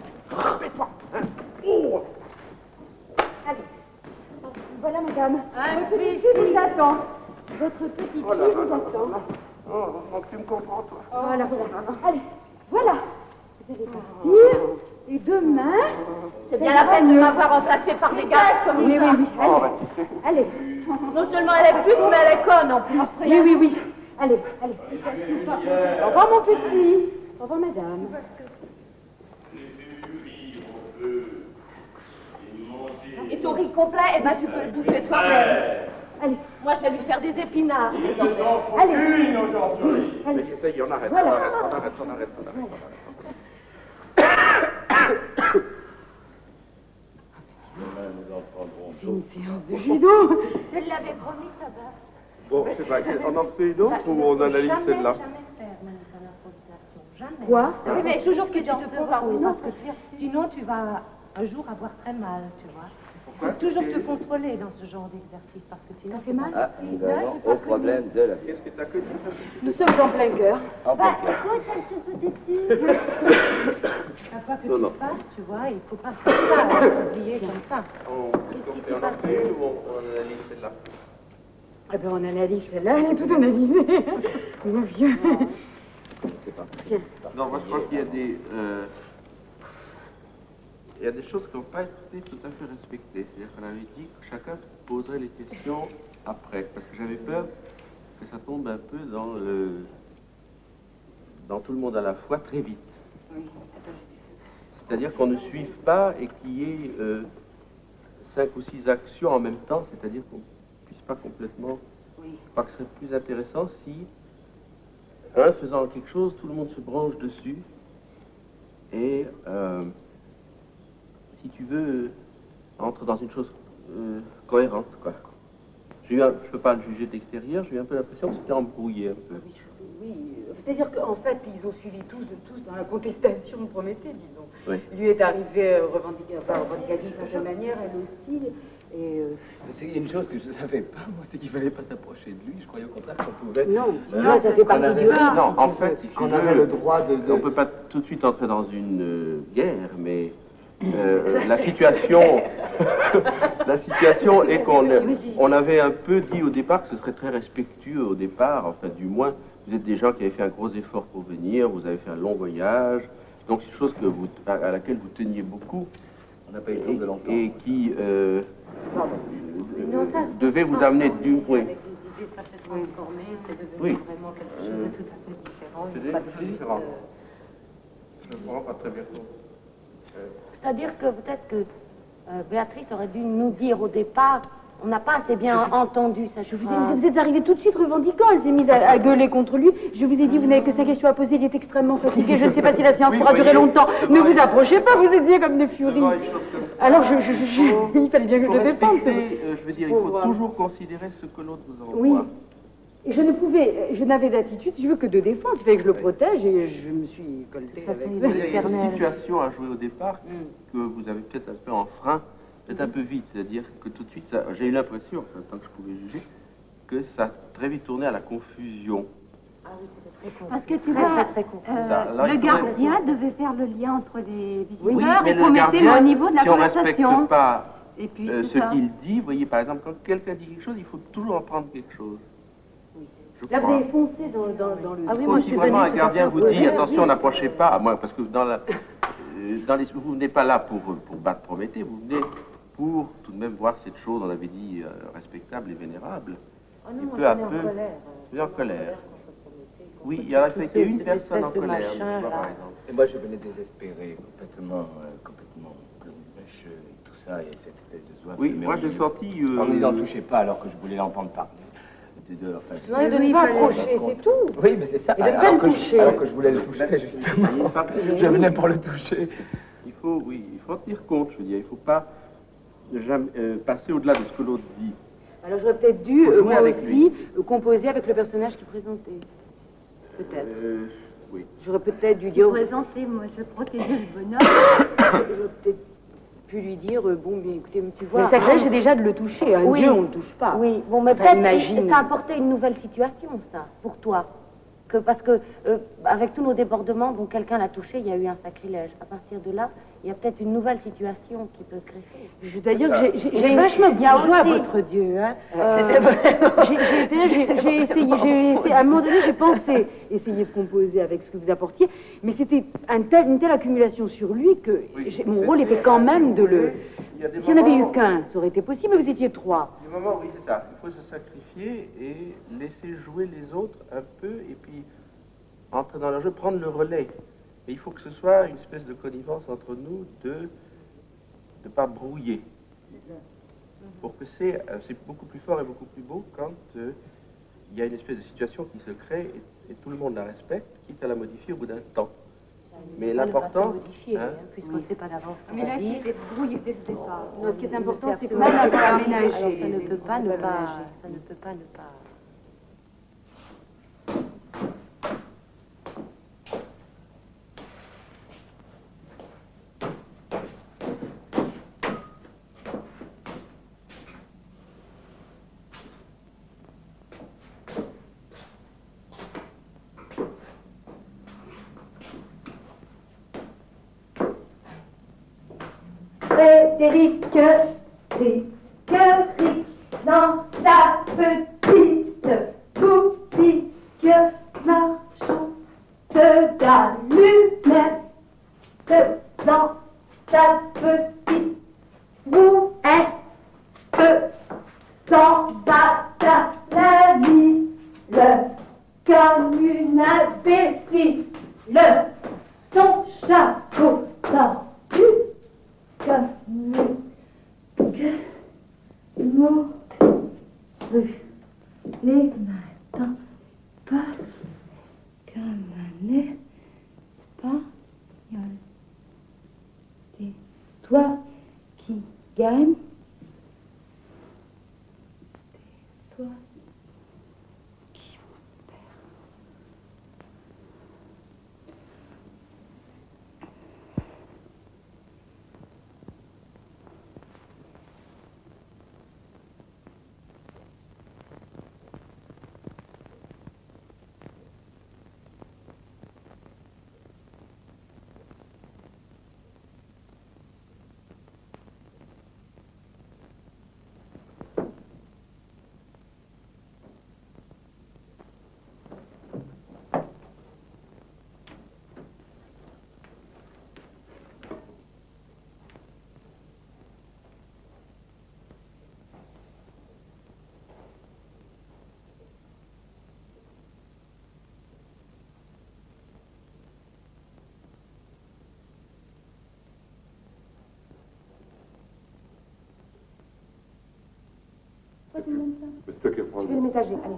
tais-toi. Oh. Allez. Voilà, madame. Votre petite fille vous attend. Votre petite fille vous attend. Oh, tu me comprends, toi. Voilà. Allez, voilà. Vous allez partir. Et demain... C'est bien la peine de m'avoir remplacée par des gars comme Oui, ça. oui, oui. Allez. Non seulement elle est pute, mais elle est conne en plus. Oui. Allez. Au revoir, mon petit. Au revoir, madame. Et ton riz complet, eh ben tu peux le bouffer toi-même. Allez. Moi, je vais lui faire des épinards. Allez. Mais ça y est, on arrête. C'est une séance de judo. Elle l'avait promis, ça va. Bon, c'est pas grave. On en fait une autre ou on analyse celle-là? Jamais faire dans l'improvisation. Jamais. Quoi? Oui, mais toujours que tu te prépares, parce que sinon tu vas un jour avoir très mal, tu vois. Il faut toujours te contrôler dans ce genre d'exercice, parce que sinon c'est mal. Ah, nous allons au problème de la vie. Nous sommes en plein cœur. Pourquoi ça te sauter dessus? À quoi que tu Non. fasses, tu vois, il faut pas faire ça, oublier comme ça. On fait en fait une ou on analyse celle-là? Eh bien, on analyse celle-là, elle est toute analysée. Mon vieux. C'est parti. Tiens. Non, moi je crois qu'il y a des... il y a des choses qui n'ont pas été tout à fait respectées. C'est-à-dire qu'on avait dit que chacun poserait les questions après. Parce que j'avais peur que ça tombe un peu dans tout le monde à la fois très vite. C'est-à-dire qu'on ne suive pas et qu'il y ait 5 ou 6 actions en même temps, c'est-à-dire qu'on ne puisse pas complètement... Je crois que ce serait plus intéressant si, un faisant quelque chose, tout le monde se branche dessus et, si tu veux, entre dans une chose cohérente, quoi. Je ne peux pas le juger de l'extérieur, j'ai eu un peu l'impression que c'était embrouillé un peu. Oui, c'est-à-dire qu'en fait, ils ont suivi tous dans la contestation de Prométhée, disons. Oui. Lui est arrivé revendicative d'une certaine manière, elle aussi. Et C'est une chose que je ne savais pas, moi, c'est qu'il ne fallait pas s'approcher de lui. Je croyais au contraire qu'on pouvait... non, ça fait partie du risque. Non, en fait, si tu qu'on veux, avait le droit de... on ne peut pas tout de suite entrer dans une guerre, mais la situation est qu'on avait un peu dit au départ que ce serait très respectueux au départ, enfin du moins, vous êtes des gens qui avaient fait un gros effort pour venir, vous avez fait un long voyage, donc c'est une chose à laquelle vous teniez beaucoup. On n'a pas eu le temps de l'entendre. Et qui Non, ça, devait vous amener du... Oui. Avec les idées, ça s'est transformé, c'est devenu Oui. vraiment quelque chose de tout à fait différent. C'est Une fois de plus, différent. Je ne comprends pas très bien. C'est-à-dire que peut-être que Béatrice aurait dû nous dire au départ, on n'a pas assez bien entendu cette phrase. Vous êtes arrivé tout de suite revendiquant, elle s'est mise à gueuler contre lui. Je vous ai dit, vous n'avez que 5 questions à poser, il est extrêmement fatigué. Je ne sais pas si la séance pourra durer longtemps. Ne vous approchez pas, vous étiez comme des furies. Alors, il fallait bien que je le défende. Je veux dire, il faut toujours considérer ce que l'autre vous envoie. Oui. Et je n'avais d'attitude, si je veux, que de défense. Il fallait que je le protège et je me suis coltée avec Il y a une situation à jouer au départ que vous avez peut-être fait en frein, peut-être un peu vite. C'est-à-dire que tout de suite, j'ai eu l'impression, enfin, tant que je pouvais juger, que ça a très vite tourné à la confusion. Ah oui, c'était très con. Parce que tu vois, le gardien devait faire le lien entre les visiteurs et vous mettez au niveau de la si on ne conversation. respecte pas Et puis, ce qu'il dit, vous voyez, par exemple, quand quelqu'un dit quelque chose, il faut toujours en prendre quelque chose. Là, vous avez foncé dans le... Ah oui, moi, si vraiment un gardien vous dit, attention, n'approchez pas, moi, parce que vous venez pas là pour battre Prométhée, vous venez pour tout de même voir cette chose, on avait dit, respectable et vénérable. Oh non, Et moi, peu à j'étais en peu, colère. vous êtes en colère. Oui, il y a fait une personne en colère, machin, par là. exemple. Et moi, je venais désespéré, complètement bleu, et tout ça, et cette espèce de zouave. Oui, moi j'ai senti... On ne les en touchait pas alors que je voulais l'entendre parler. Enfin, Non, il ne devait pas approcher, c'est tout. Oui, mais c'est ça. Il devait pas le toucher. Alors que je voulais le toucher, justement. Je venais pour le toucher. Il faut tenir compte, je veux dire, il ne faut pas jamais, passer au-delà de ce que l'autre dit. Alors j'aurais peut-être dû, Faut jouer moi avec aussi, composer avec le personnage qu'il présentait. Peut-être. Oui. J'aurais peut-être dû Tu dire... présentais, moi, je protégeais le bonhomme. J'aurais peut-être pu lui dire, bon, bien écoutez, tu vois... Mais Le sacrilège, c'est déjà de le toucher. Un Oui. dieu, on ne le touche pas. Oui, bon, mais Enfin, peut-être imagine. que ça apportait une nouvelle situation, ça, pour toi. Parce que, avec tous nos débordements, bon, quelqu'un l'a touché, il y a eu un sacrilège. À partir de là, il y a peut-être une nouvelle situation qui peut créer. Je dois dire que j'ai vachement bien joué à votre dieu. Hein. J'ai essayé, à un moment donné, j'ai pensé essayer de composer avec ce que vous apportiez, mais c'était une telle accumulation sur lui que mon rôle était quand même de le... S'il n'y en avait eu qu'un, ça aurait été possible, mais vous étiez trois. Du moment, oui, c'est ça. Il faut se sacrifier et laisser jouer les autres un peu, et puis entrer dans leur jeu, prendre le relais. Et il faut que ce soit une espèce de connivence entre nous de ne pas brouiller. Pour que c'est beaucoup plus fort et beaucoup plus beau quand il y a une espèce de situation qui se crée et tout le monde la respecte, quitte à la modifier au bout d'un temps. Mais l'important, puisqu'on ne sait pas d'avance ce qu'on Mais là, va dire. c'était brouillé dès le départ. Non, ce qui est important, c'est que absolument même pas aménager. Alors, ça ne peut pas ne pas... Ça ne peut pas ne pas... Frédéric, dans sa petite boutique marchande d'allumettes, dans sa petite bouette, s'en bat à la ville, comme une imbécile, son chapeau tordu, comme les matins passent comme un espagnol. C'est toi qui gagne. C'est toi qui perd. C'est toi qui reprends Je vais le ménager, allez.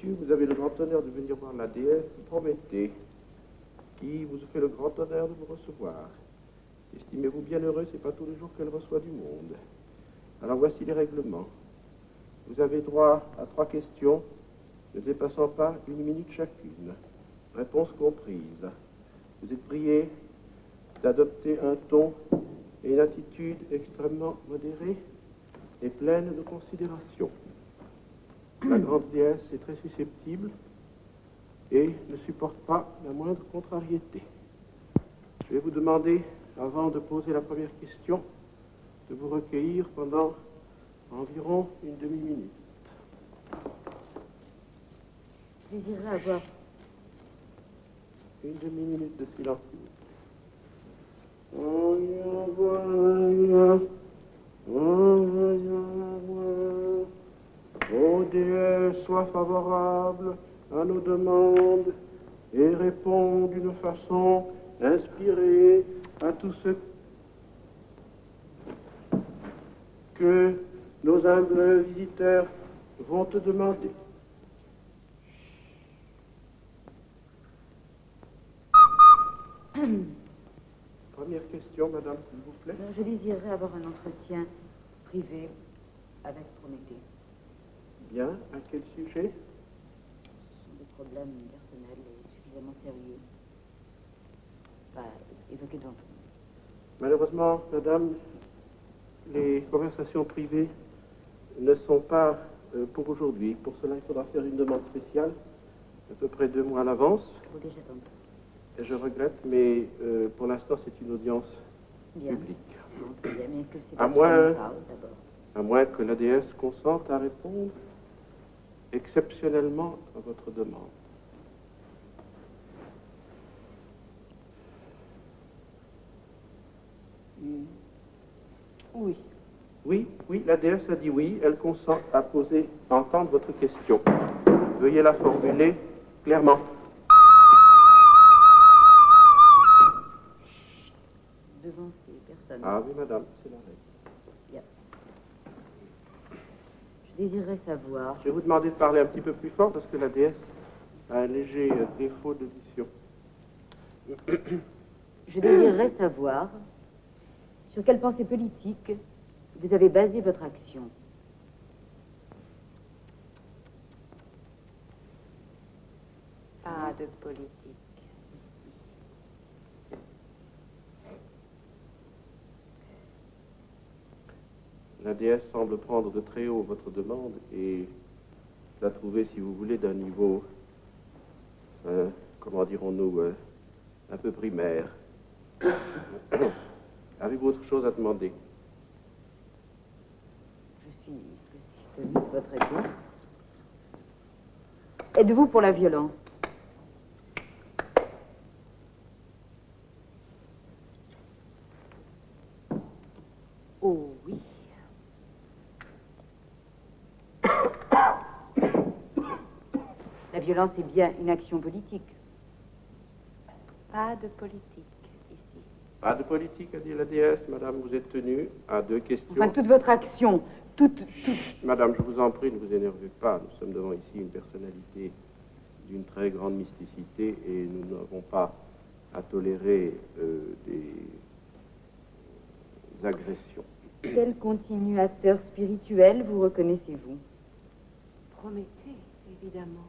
messieurs, vous avez le grand honneur de venir voir la déesse Prométhée, qui vous fait le grand honneur de vous recevoir. Estimez-vous bien heureux, c'est pas tous les jours qu'elle reçoit du monde. Alors voici les règlements. Vous avez droit à 3 questions, ne dépassant pas 1 minute chacune. Réponse comprise. Vous êtes priés d'adopter un ton et une attitude extrêmement modérée et pleine de considération. La grande déesse est très susceptible et ne supporte pas la moindre contrariété. Je vais vous demander, avant de poser la première question, de vous recueillir pendant environ une demi-minute. Je désirerais avoir Une demi-minute de silence. Ô déesse, sois favorable à nos demandes et réponds d'une façon inspirée à tous ceux que nos humbles visiteurs vont te demander. Première question, madame, s'il vous plaît. Je désirerais avoir un entretien privé avec Prométhée. Bien, à quel sujet? Ce sont des problèmes personnels et suffisamment sérieux. Pas évoqués devant tout. Malheureusement, madame, les conversations privées ne sont pas pour aujourd'hui. Pour cela, il faudra faire une demande spéciale, à peu près 2 mois à l'avance. Il faut déjà attendre. Et je regrette, mais pour l'instant, c'est une audience Bien. publique. Bien, mais que ces À personnes moins- parlent d'abord. À moins que la déesse consente à répondre exceptionnellement à votre demande. Oui. Oui, la déesse a dit oui. Elle consent à entendre votre question. Veuillez la formuler clairement. Devant ces personnes. Ah oui, madame, c'est la règle. Bien. Je désirerais savoir. Je vais vous demander de parler un petit peu plus fort parce que la déesse a un léger défaut d'audition. Je désirerais savoir sur quelle pensée politique vous avez basé votre action. Pas de politique. La déesse semble prendre de très haut votre demande et la trouver, si vous voulez, d'un niveau, comment dirons-nous, un peu primaire. Avez-vous autre chose à demander? Je suis étonnée de votre réponse. Êtes-vous pour la violence? Oh oui. La violence est bien une action politique. Pas de politique ici. Pas de politique, a dit la déesse. Madame, vous êtes tenue à 2 questions. Enfin, toute votre action, toute... Madame, je vous en prie, ne vous énervez pas. Nous sommes devant ici une personnalité d'une très grande mysticité et nous n'avons pas à tolérer des agressions. Quel continuateur spirituel vous reconnaissez-vous? Prométhée, évidemment.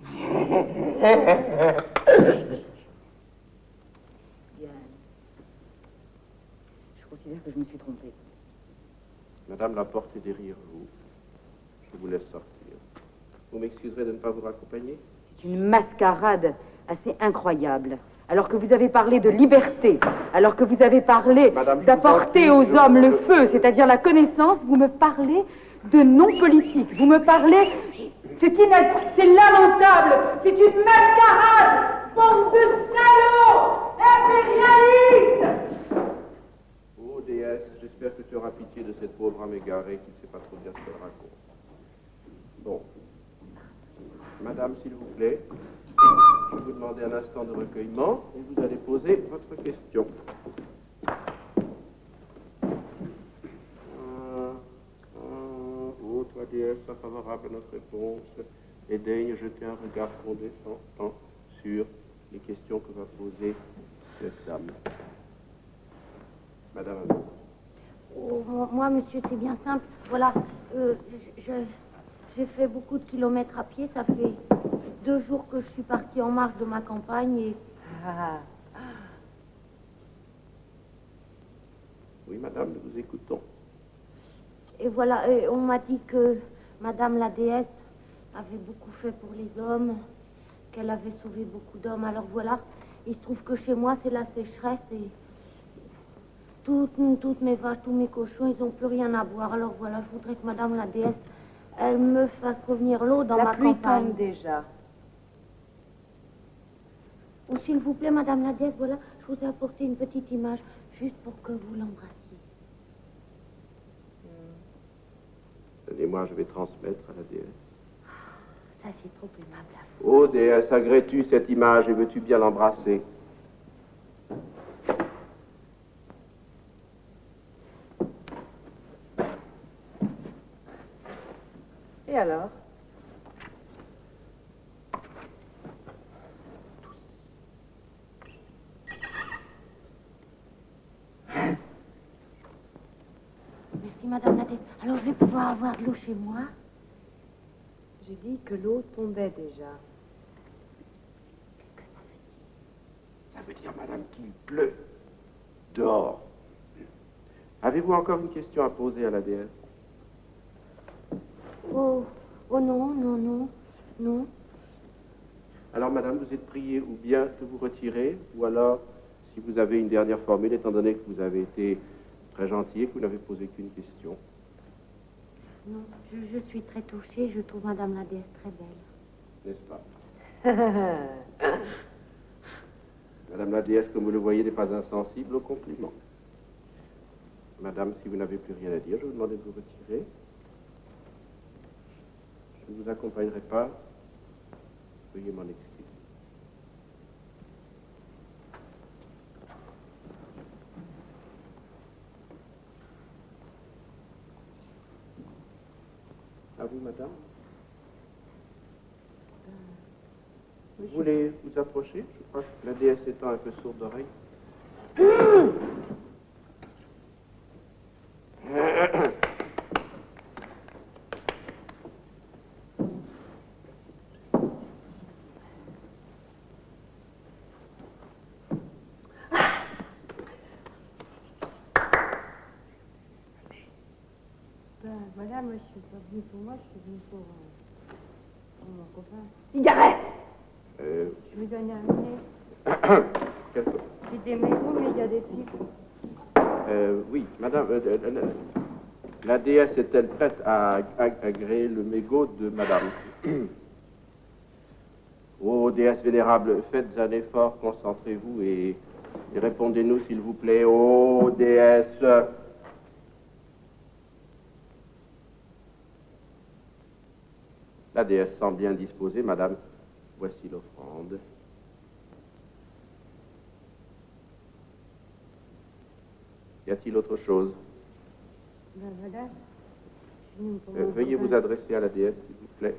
Bien. Je considère que je me suis trompée. Madame, la porte est derrière vous. Je vous laisse sortir. Vous m'excuserez de ne pas vous raccompagner? C'est une mascarade assez incroyable. Alors que vous avez parlé de liberté, alors que vous avez parlé d'apporter aux hommes le feu, c'est-à-dire la connaissance, vous me parlez de non-politique. Vous me parlez... C'est lamentable. C'est une mascarade. Bande de salauds impérialistes. Oh, déesse, j'espère que tu auras pitié de cette pauvre âme égarée qui ne sait pas trop bien ce qu'elle raconte. Bon. Madame, s'il vous plaît, je vais vous demander un instant de recueillement et vous allez poser votre question. Oh, toi, déesse, sois favorable à notre réponse. et daigne jeter un regard condescendant sur les questions que va poser cette dame. Madame. Oh, moi, monsieur, c'est bien simple. Voilà, j'ai fait beaucoup de kilomètres à pied. Ça fait 2 jours que je suis partie en marche de ma campagne et... Oui, madame, nous vous écoutons. Et voilà, on m'a dit que madame la déesse avait beaucoup fait pour les hommes, qu'elle avait sauvé beaucoup d'hommes. Alors voilà, il se trouve que chez moi, c'est la sécheresse et toutes mes vaches, tous mes cochons, ils n'ont plus rien à boire. Alors voilà, je voudrais que madame la déesse, elle me fasse revenir l'eau dans ma campagne. La pluie tombe déjà. Ou s'il vous plaît, madame la déesse, voilà, je vous ai apporté une petite image, juste pour que vous l'embrassiez. Donnez-moi, je vais transmettre à la déesse. Ça, c'est trop aimable à vous. Ô déesse, agrées-tu cette image et veux-tu bien l'embrasser? Et alors? Merci, madame la déesse. Alors, je vais pouvoir avoir de l'eau chez moi? J'ai dit que l'eau tombait déjà. Qu'est-ce que ça veut dire? Ça veut dire, madame, qu'il pleut dehors. Avez-vous encore une question à poser à la déesse? Oh non, non, non, non. Alors, madame, vous êtes priée ou bien de vous retirer, ou alors, si vous avez une dernière formule, étant donné que vous avez été très gentil et que vous n'avez posé qu'une question. Non, je suis très touchée. Je trouve madame la déesse très belle. N'est-ce pas? Madame la déesse, comme vous le voyez, n'est pas insensible aux compliments. Madame, si vous n'avez plus rien à dire, je vous demande de vous retirer. Je ne vous accompagnerai pas. Veuillez m'en excuser. À vous, madame. Vous voulez vous approcher? Je crois que la déesse étant un peu sourde d'oreille. Madame, je suis pas venue pour moi, je suis venue pour mon copain. Cigarette! Je vous en ai amené. C'est des mégots, mais il y a des fils. Oui, madame, la déesse est-elle prête à agréer le mégot de madame? Ô déesse vénérable, faites un effort, concentrez-vous et répondez-nous s'il vous plaît. Ô déesse! La déesse semble bien disposée, madame. Voici l'offrande. Y a-t-il autre chose? Ben voilà. Je suis venue pour mon Veuillez copain. vous adresser à la déesse, s'il vous plaît.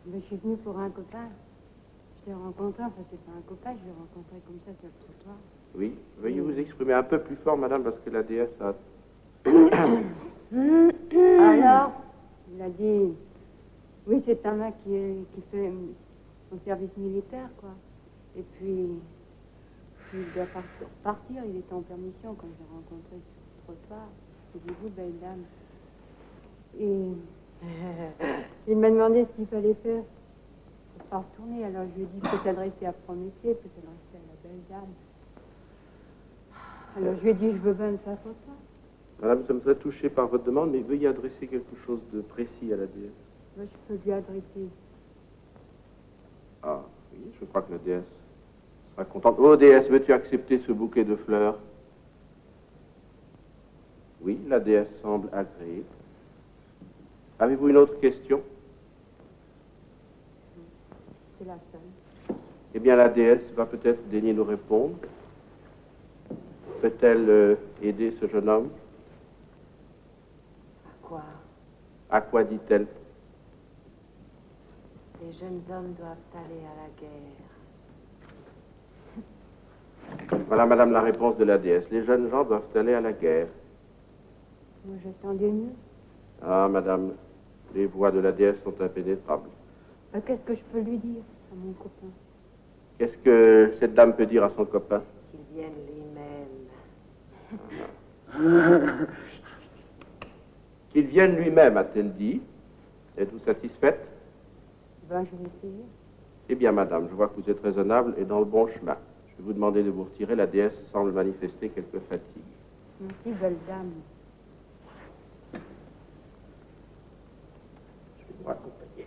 Ben, je suis venue pour un copain. Je l'ai rencontré, enfin c'est pas un copain, je l'ai rencontré comme ça sur le trottoir. Oui, veuillez vous exprimer un peu plus fort, madame, parce que la déesse a... Alors, il a dit, oui, c'est un mec qui fait son service militaire, quoi. Et puis, il doit partir, il était en permission quand je l'ai rencontré sur le trottoir. J'ai dit, vous, belle dame. Et il m'a demandé ce qu'il fallait faire pour pas retourner. Alors je lui ai dit, il faut s'adresser à Prométhée, il faut s'adresser à la belle dame. Alors je lui ai dit, je veux bien le faire pour toi. Madame, nous sommes très touchés par votre demande, mais veuillez adresser quelque chose de précis à la déesse. Moi, je peux lui adresser. Ah, oui, je crois que la déesse sera contente. Oh, déesse, veux-tu accepter ce bouquet de fleurs? Oui, la déesse semble agréée. Avez-vous une autre question? C'est la seule. Eh bien, la déesse va peut-être daigner nous répondre. Peut-elle aider ce jeune homme? À quoi? À quoi dit-elle? Les jeunes hommes doivent aller à la guerre. Voilà, madame, la réponse de la déesse. Les jeunes gens doivent aller à la guerre. Moi, j'attendais mieux. Ah, madame, les voix de la déesse sont impénétrables. Qu'est-ce que je peux lui dire à mon copain? Qu'est-ce que cette dame peut dire à son copain? Qu'ils viennent lui-même. Qu'il vienne lui-même, a-t-elle dit. Êtes-vous satisfaite? Ben, je vais essayer. Eh bien, madame, je vois que vous êtes raisonnable et dans le bon chemin. Je vais vous demander de vous retirer. La déesse semble manifester quelques fatigues. Merci, belle dame. Je vais vous accompagner.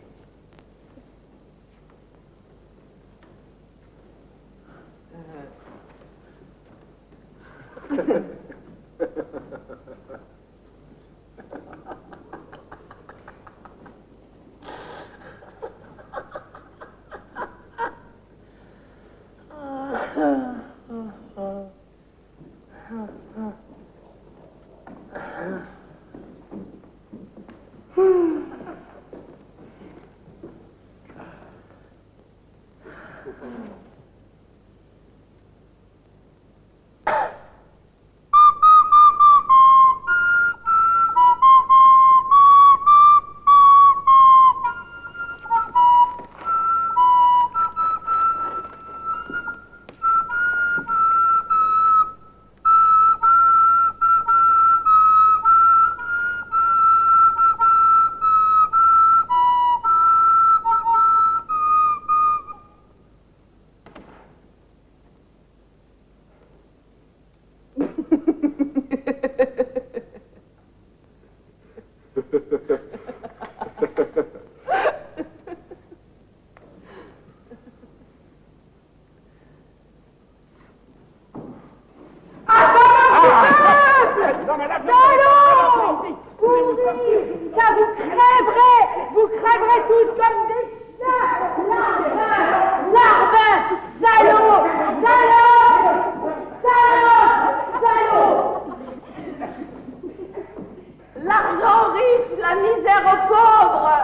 L'argent riche, la misère aux pauvres.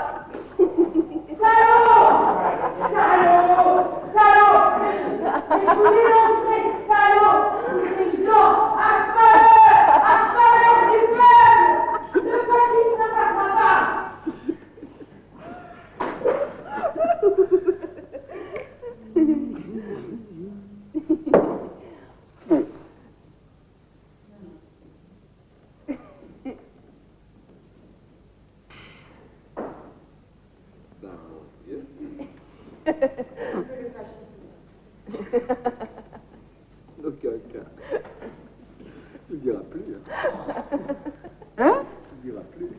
Salaud! Salaud! Salaud! Et vous dénoncez, salaud! Ces gens affamés du peuple! Le fascisme ne passera pas! Aucun cas. Tu ne diras plus. Hein? Tu ne diras plus.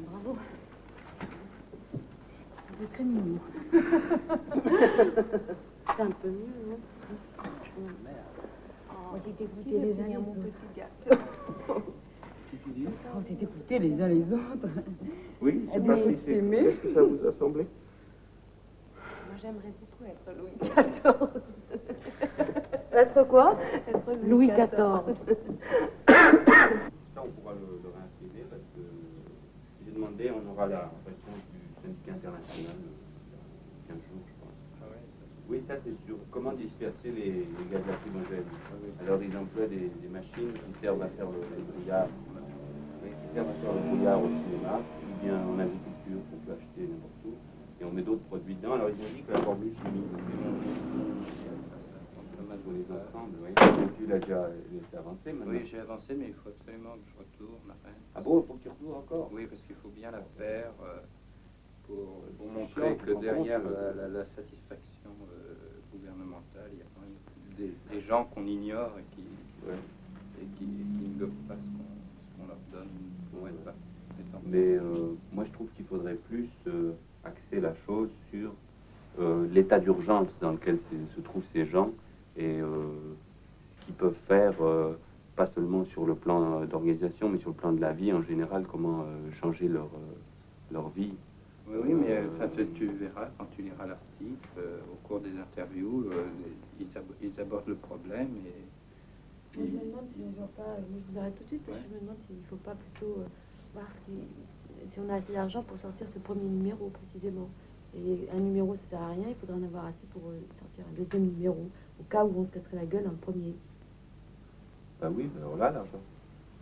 Bravo. Vous êtes très mignon. C'est un peu mieux, non? On s'est écoutés les uns les autres. On s'est écoutés les uns les autres. Oui, Eh c'est pas bien, si c'est... s'aimer. Qu'est-ce que ça vous a semblé? Moi, j'aimerais beaucoup être Louis XIV. Être quoi? Être Louis XIV. Ça, on pourra le réimprimer parce que si j'ai demandé, on aura la réponse du syndicat international dans 15 jours, je pense. Ah ouais, oui, ça c'est sûr. Comment disperser les gaz lacrymogènes? Alors ils emploient des machines qui servent à faire le brouillard, qui servent à faire le brouillard au cinéma, ou bien en agriculture qu'on peut acheter n'importe où, et on met d'autres produits dedans. Alors ils ont dit que la formule chimique, on les ensemble, oui. Tu l'as déjà laissé avancer maintenant. Oui, j'ai avancé, mais il faut absolument que je retourne après. Ah bon, il faut que tu retournes encore? Oui, parce qu'il faut bien la faire pour montrer chiant, que derrière la satisfaction gouvernementale, il y a quand même des gens qu'on ignore et qui ne gobent pas ce qu'on leur donne pour être pas. Mais moi, je trouve qu'il faudrait plus axer la chose sur l'état d'urgence dans lequel se trouvent ces gens et ce qu'ils peuvent faire, pas seulement sur le plan d'organisation, mais sur le plan de la vie en général, comment changer leur vie. Oui, oui, mais enfin, tu verras quand tu liras l'article, au cours des interviews, ils abordent le problème et... Je me demande si on ne voit pas, moi je vous arrête tout de suite, parce que je me demande s'il ne faut pas plutôt voir si on a assez d'argent pour sortir ce premier numéro précisément. Et un numéro ça sert à rien, il faudrait en avoir assez pour sortir un deuxième numéro, au cas où on se casserait la gueule dans le premier. Bah oui, ben on a l'argent.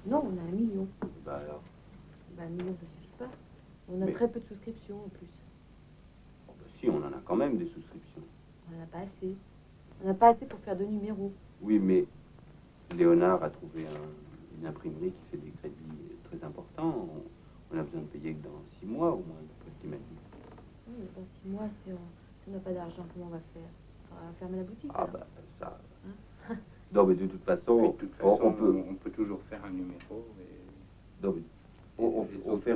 Non, on a 1 million. Bah alors. Bah 1 million ça suffit pas. On a Mais... très peu de souscriptions en plus. Oh, bah, si, on en a quand même des souscriptions. On n'en a pas assez. On n'a pas assez pour faire 2 numéros. Oui, mais Léonard a trouvé une imprimerie qui fait des crédits très importants. On a besoin de payer que dans 6 mois au moins, d'après ce qu'il m'a dit. Oui, mais dans 6 mois, si on n'a pas d'argent, comment on va faire? On va fermer la boutique. Ah alors. bah ça... Hein? Non, mais de toute façon, on peut toujours faire un numéro. Et... Non, mais on fait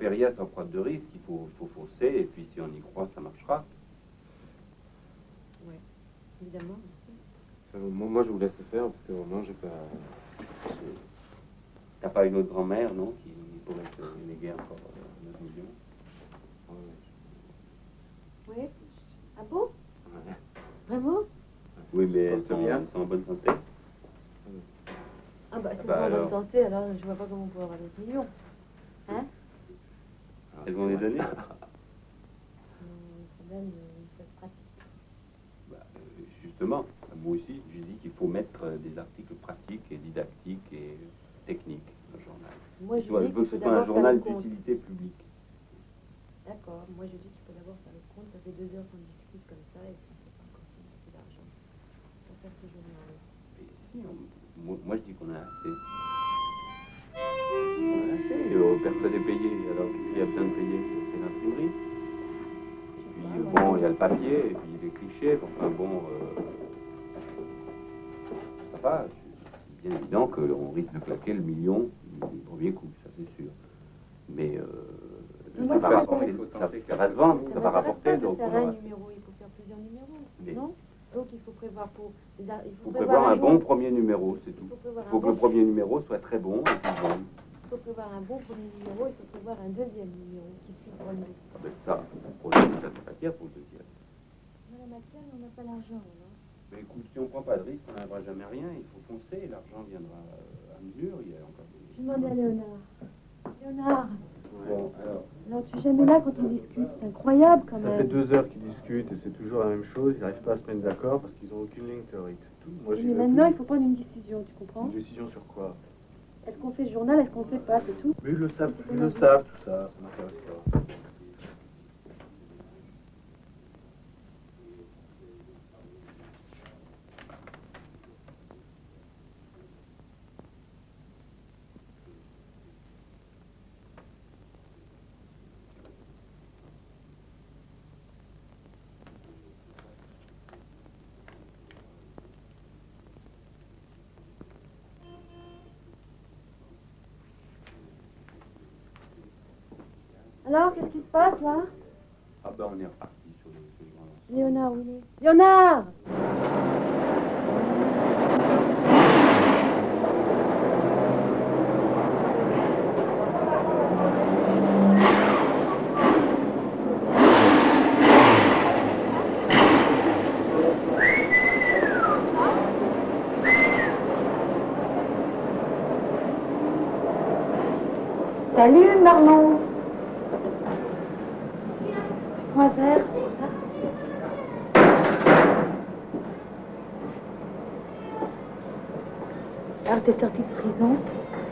rien sans prendre de risque. Il faut foncer, et puis si on y croit, ça marchera. Oui, évidemment, bien sûr. Moi, je vous laisse faire, parce que vraiment, j'ai pas... T'as pas une autre grand-mère, non, qui pourrait te léguer encore 9 millions? Oui. Ah bon? Ouais. Vraiment? Oui, mais elles sont en bonne santé. Ah bah, si elles bah sont en alors. bonne santé, alors je vois pas comment on peut avoir 9 millions. Hein? Elles vont les donner? Le problème, c'est pratique. Bah, justement, moi aussi, j'ai dit qu'il faut mettre des articles pratiques et didactiques et techniques dans le journal. Moi, je dis il faut qu'il que faut ce soit un d'abord journal faire le compte. d'utilité publique. D'accord, moi je dis qu'il faut d'abord faire le compte, ça fait 2 heures qu'on discute comme ça et puis on ne sait pas encore si on a assez d'argent pour faire ce journal. Et si, moi je dis qu'on a assez. On a assez, personne n'est payé, alors qui a besoin de payer? C'est l'imprimerie. Et puis bon, il y a le papier, et puis les clichés, enfin bon, ça va, c'est bien évident qu'on risque de claquer le million du premier coup, ça c'est sûr. Mais ça va se vendre, ça va rapporter, donc faire on aura... un numéro, il faut faire plusieurs numéros, Mais- non? Donc il faut prévoir pour... Il faut prévoir un jour- bon premier numéro, c'est tout. Il faut prévoir Il faut un que bon- le premier numéro soit très bon et puis bon. Il faut prévoir un bon premier numéro, il faut prévoir un deuxième numéro qui suit le premier. Ah ben ça, pour le ça fait matière pour le deuxième. Mais la matière, on n'a pas l'argent, alors. Mais écoute, si on prend pas de risque, on n'arrivera jamais à rien, il faut foncer, l'argent viendra à mesure, il y a encore des... Je demande à Léonard. Léonard, Bon, alors... alors tu es jamais là quand on discute, c'est incroyable quand Ça même. fait 2 heures qu'ils discutent, et c'est toujours la même chose. Ils n'arrivent pas à se mettre d'accord, parce qu'ils n'ont aucune ligne théorique, c'est tout. Moi, j'y Mais vais maintenant, plus. il faut prendre une décision, tu comprends? Une décision sur quoi? Est-ce qu'on fait ce journal, est-ce qu'on le fait pas, c'est tout? Mais ils le savent, tout ça m'intéresse pas. Alors, qu'est-ce qui se passe là? Ah ben on est reparti sur les grands lancers. Léonard, où il est? Léonard! Salut Marlon. Tu prends un verre? Alors t'es sorti de prison?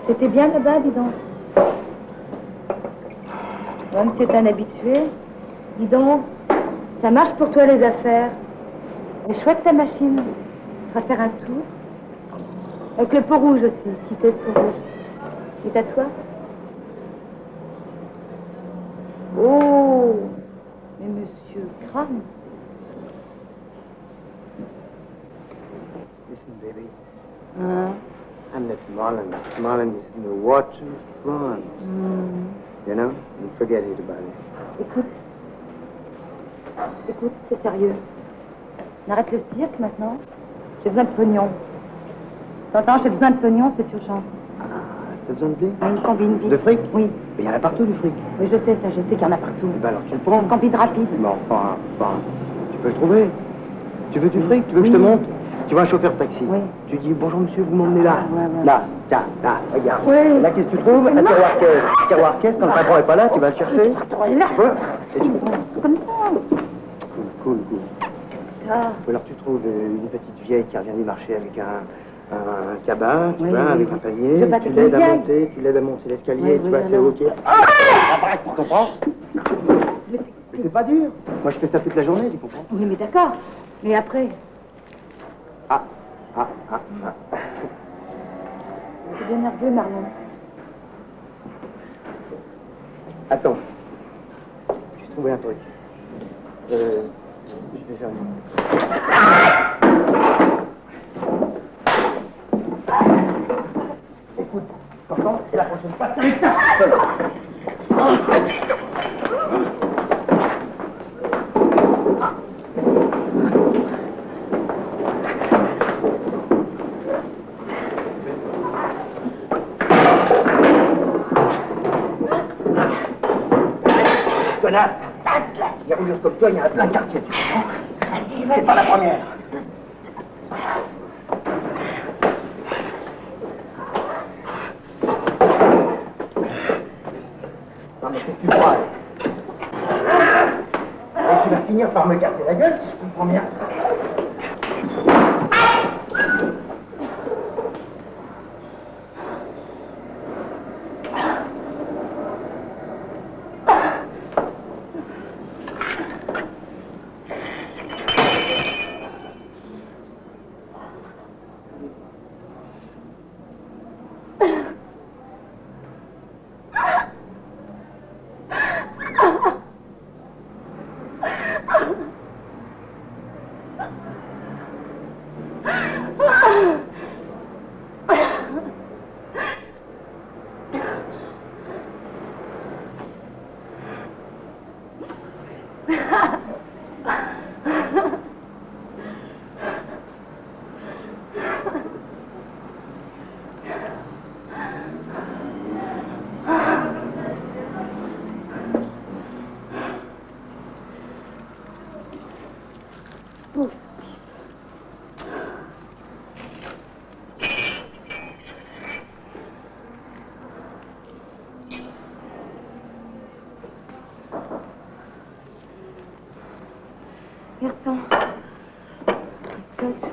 C'était bien là-bas, dis donc. Ouais, monsieur est un habitué. Dis donc, ça marche pour toi les affaires. Elle est chouette ta machine. On va faire un tour. Avec le pot rouge aussi. Qui sait ce pot rouge? C'est à toi? Oh! Mais monsieur crame. Listen, baby. Hein? I'm not Marlon. Marlon is the Watson Florence. You know? And forget it about it. Écoute, c'est sérieux. On arrête le cirque maintenant. J'ai besoin de pognon. T'entends, j'ai besoin de pognon, c'est urgent. T'as besoin de blé? Une combine vite. De fric? Oui. Mais il y en a partout, du fric. Oui, je sais ça, je sais qu'il y en a partout. Eh ben alors tu le prends. Une combine rapide. Mais enfin, tu peux le trouver. Tu veux du fric? Tu veux que je te monte? Tu vois un chauffeur de taxi. Oui. Tu dis, bonjour monsieur, vous m'emmenez là. Là, tiens, là, regarde. Oui. Là, qu'est-ce que tu trouves? Un tiroir caisse. Tiroir caisse, quand le patron n'est pas là, tu vas le chercher. Là. Tu vois? Et tu... Comme ça. Cool. Ça. Ou alors tu trouves une petite vieille qui revient du marché avec un cabas, tu vois, avec un panier. Je bats Tu avec l'aides une à vieille. monter, l'escalier, tu vois, c'est ok. Tu comprends? Mais c'est pas dur. Moi, je fais ça toute la journée, tu comprends? Oui, mais d'accord. Mais après. C'est bien nerveux, Marlon. Attends. J'ai trouvé un truc. Je vais faire Écoute, t'entends? Et la prochaine fois, c'est avec ça. Connasse! Des roulures comme toi, il y en a plein de quartiers, tu comprends? C'est pas la première. Non mais qu'est-ce que tu crois? Et tu vas finir par me casser la gueule si je comprends bien. Garçon. Scotch.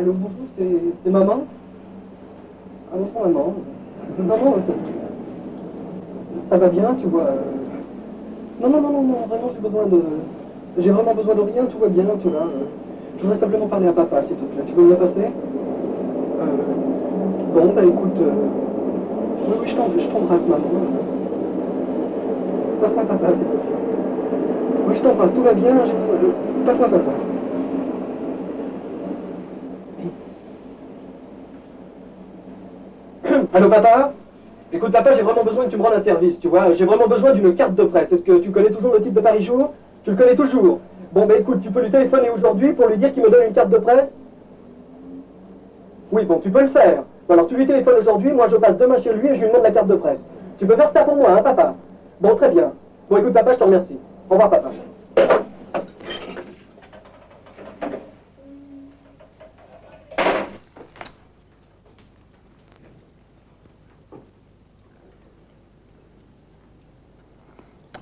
le bonjour, c'est maman. Ah bonjour maman. Maman, ça va bien, tu vois. Non, vraiment j'ai vraiment besoin de rien, tout va bien, tu vois. Je voudrais simplement parler à papa, s'il te plaît. Tu peux me le passer? Bon, bah écoute, oui, je t'embrasse, maman. Passe-moi papa, s'il te plaît. Oui, je t'embrasse, tout va bien, passe-moi papa. Allô papa? Écoute papa, j'ai vraiment besoin que tu me rendes un service, tu vois. J'ai vraiment besoin d'une carte de presse. Est-ce que tu connais toujours le type de Paris Jour? Tu le connais toujours? Bon bah écoute, tu peux lui téléphoner aujourd'hui pour lui dire qu'il me donne une carte de presse? Oui, bon, tu peux le faire. Bon, alors tu lui téléphones aujourd'hui, moi je passe demain chez lui et je lui demande la carte de presse. Tu peux faire ça pour moi, hein papa? Bon, très bien. Bon écoute papa, je te remercie. Au revoir papa.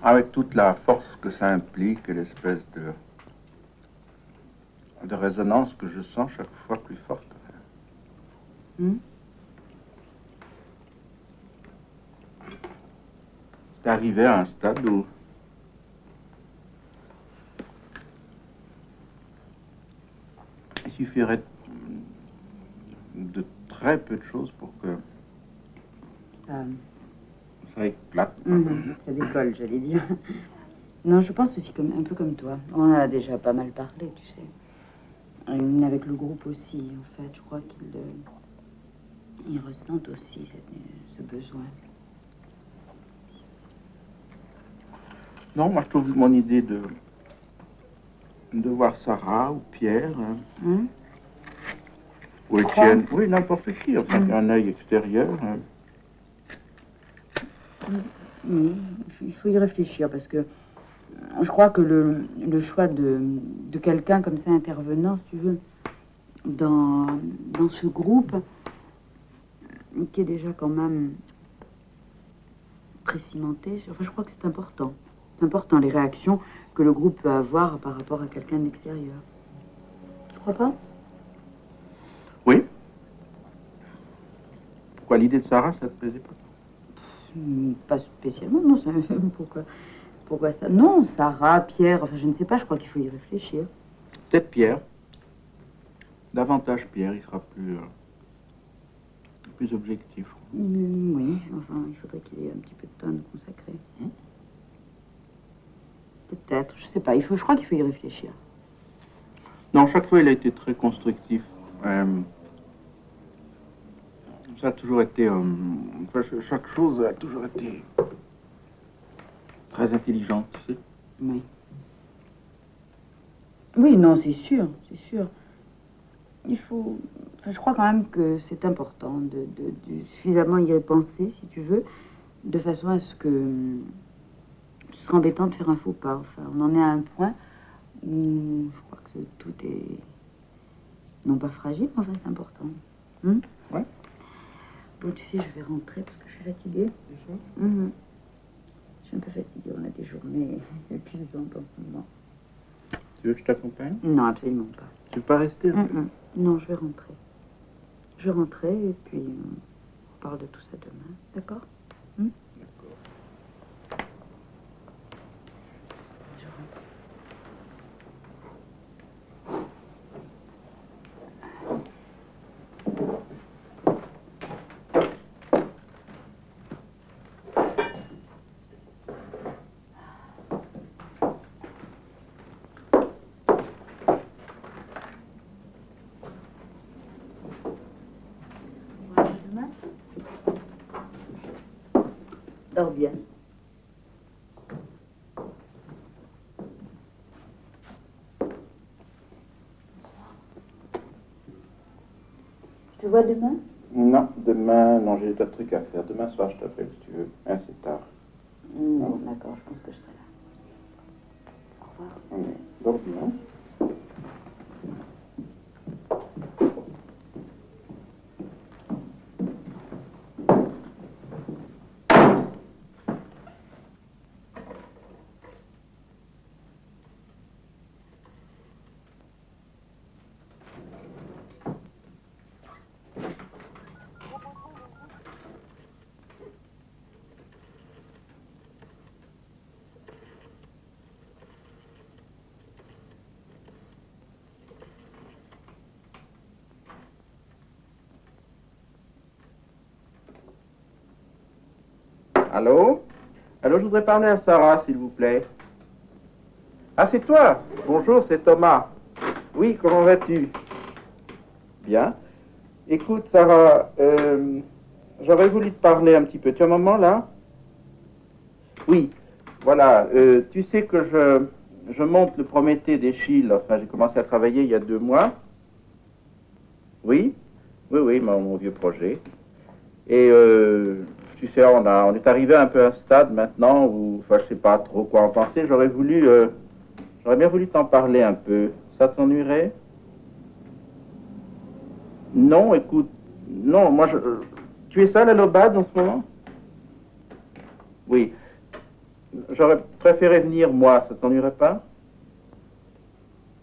Avec toute la force que ça implique et l'espèce de résonance que je sens chaque fois plus forte. C'est arrivé à un stade où il suffirait de très peu de choses pour que ça éclate. Ça décolle, j'allais dire. Non, je pense aussi un peu comme toi. On a déjà pas mal parlé, tu sais. Avec le groupe aussi, en fait. Je crois qu'ils ressentent aussi ce besoin. Non, moi je trouve mon idée de voir Sarah ou Pierre ou Étienne, oui, n'importe qui, enfin, un œil extérieur. Oui, il faut y réfléchir parce que je crois que le choix de quelqu'un comme ça intervenant, si tu veux, dans ce groupe, qui est déjà quand même très cimenté, enfin, je crois que c'est important. C'est important, les réactions que le groupe peut avoir par rapport à quelqu'un d'extérieur. Tu crois pas? Oui. Pourquoi l'idée de Sarah, ça te plaisait pas? Pas spécialement, non. Pourquoi ça? Non, Sarah, Pierre, enfin, je ne sais pas, je crois qu'il faut y réfléchir. Peut-être Pierre. Davantage Pierre, il sera plus objectif. Oui, enfin, il faudrait qu'il ait un petit peu de temps consacré. Peut-être, je sais pas, je crois qu'il faut y réfléchir. Non, chaque fois, il a été très constructif. Ça a toujours été... chaque chose a toujours été très intelligente, tu sais. Oui. Oui, non, c'est sûr, c'est sûr. Il faut... Enfin, je crois quand même que c'est important de suffisamment y penser, si tu veux, de façon à ce que ce serait embêtant de faire un faux pas. Enfin, on en est à un point où je crois que tout est... non pas fragile, mais enfin, c'est important. Ouais. Bon, tu sais, je vais rentrer parce que je suis fatiguée. Je suis un peu fatiguée, on a des journées épuisantes en ce moment. Tu veux que je t'accompagne? Non, absolument pas. Tu veux pas rester? Non, je vais rentrer. Je vais rentrer et puis on parle de tout ça demain, d'accord? D'accord. Je rentre. Dors bien. Je te vois demain? Non, demain, non, j'ai d'autres trucs à faire. Demain soir, je t'appelle si tu veux. Hein, c'est tard. Non, d'accord, je pense que je serai là. Au revoir. Dors bien. Allô? Allô, je voudrais parler à Sarah, s'il vous plaît. Ah, c'est toi? Bonjour, c'est Thomas. Oui, comment vas-tu? Bien. Écoute, Sarah, j'aurais voulu te parler un petit peu. Tu as un moment, là? Oui, voilà. Tu sais que je monte le Prométhée d'Eschyle. Enfin, j'ai commencé à travailler il y a 2 mois. Oui? Oui, mon vieux projet. Et tu sais, on est arrivé un peu à un stade maintenant où, enfin, je sais pas trop quoi en penser. J'aurais bien voulu t'en parler un peu. Ça t'ennuierait? Non, écoute, non, moi, tu es seul à l'Aubade en ce moment? Oui. J'aurais préféré venir, moi, ça t'ennuierait pas?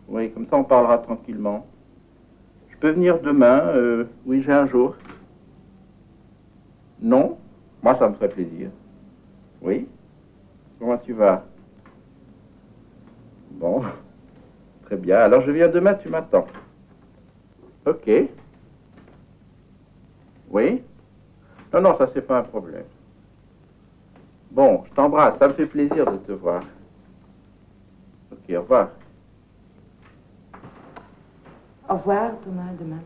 Oui, comme ça on parlera tranquillement. Je peux venir demain, oui, j'ai un jour. Non? Moi, ça me ferait plaisir. Oui? Comment tu vas? Bon, très bien. Alors je viens demain, tu m'attends. Ok. Oui? Non, ça c'est pas un problème. Bon, je t'embrasse, ça me fait plaisir de te voir. Ok, au revoir. Au revoir, Thomas, à demain.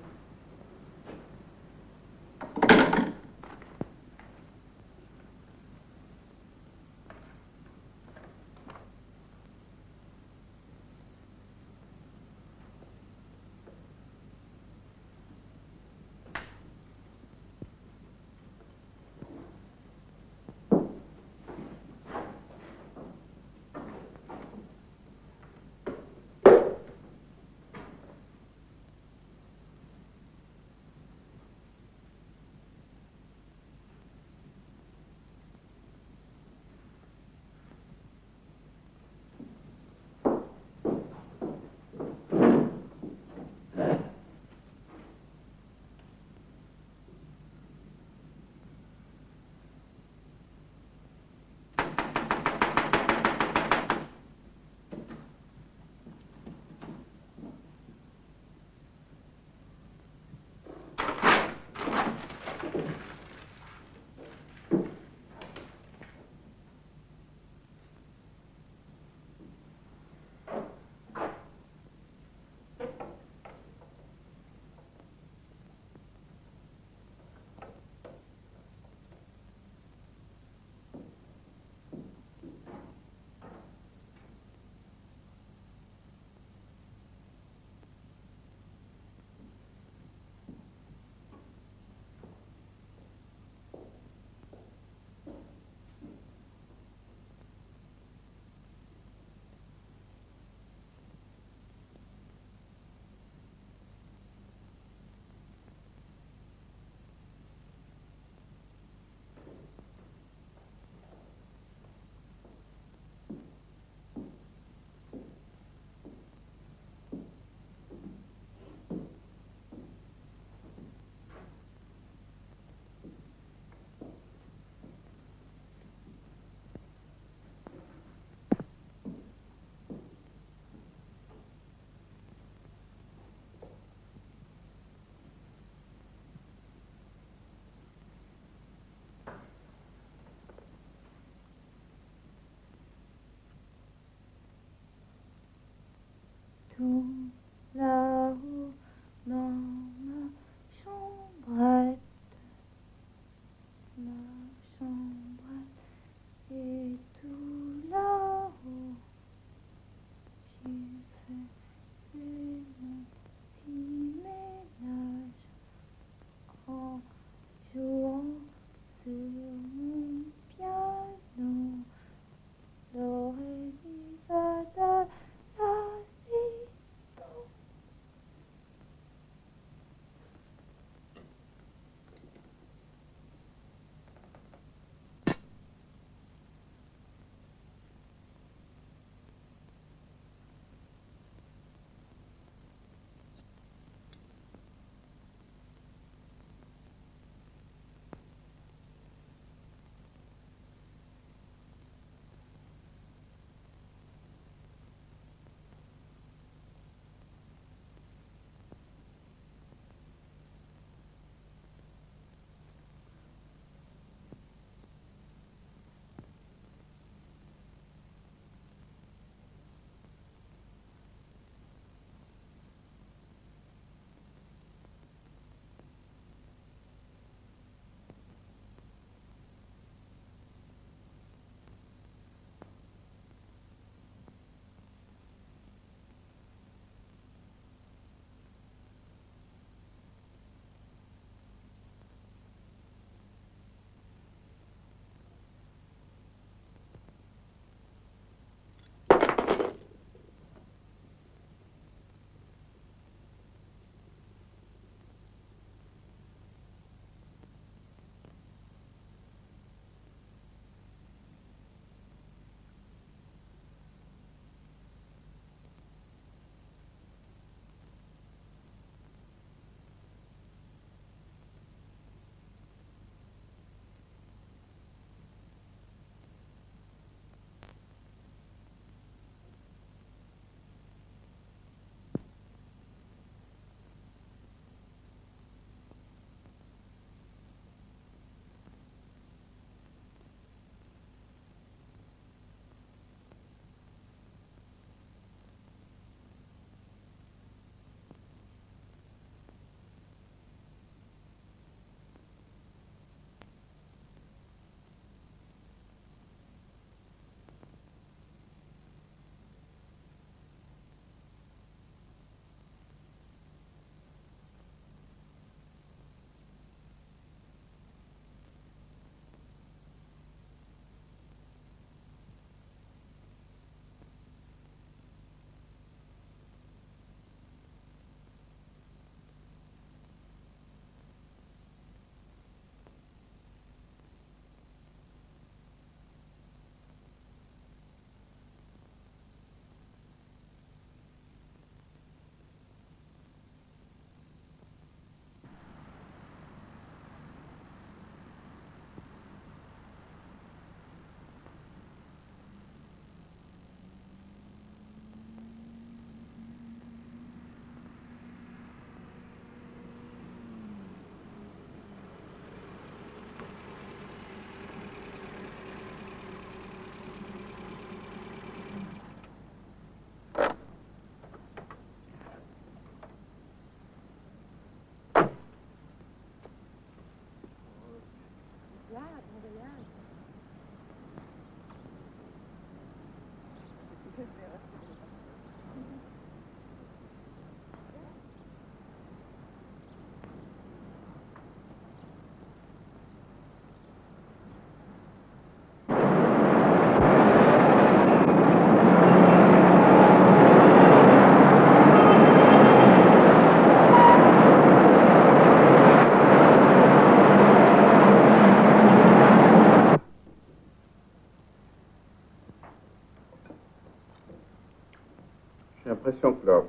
l'impression que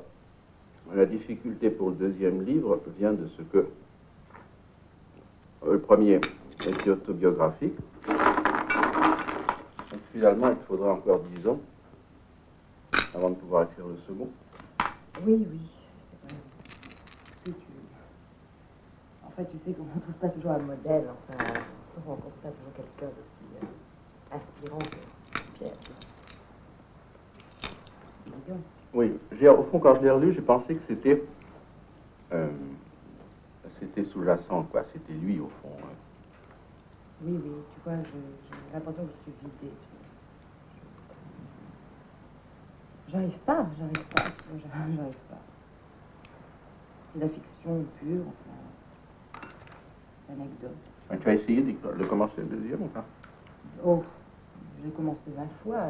la difficulté pour le deuxième livre vient de ce que le premier était autobiographique. Donc finalement, il faudra encore 10 ans avant de pouvoir écrire le second. Oui, oui, c'est vrai. En fait, tu sais qu'on ne trouve pas toujours un modèle, enfin, on ne rencontre pas toujours quelqu'un d'aussi inspirant que Pierre. Oui, au fond, quand je l'ai relu, j'ai pensé que c'était sous-jacent, quoi. C'était lui, au fond. Oui, oui, tu vois, j'ai l'impression que je suis vidée. J'arrive pas, tu vois, j'arrive pas. C'est la fiction pure, enfin, l'anecdote. Tu as essayé de commencer le deuxième ou pas? Oh, j'ai commencé 20 fois,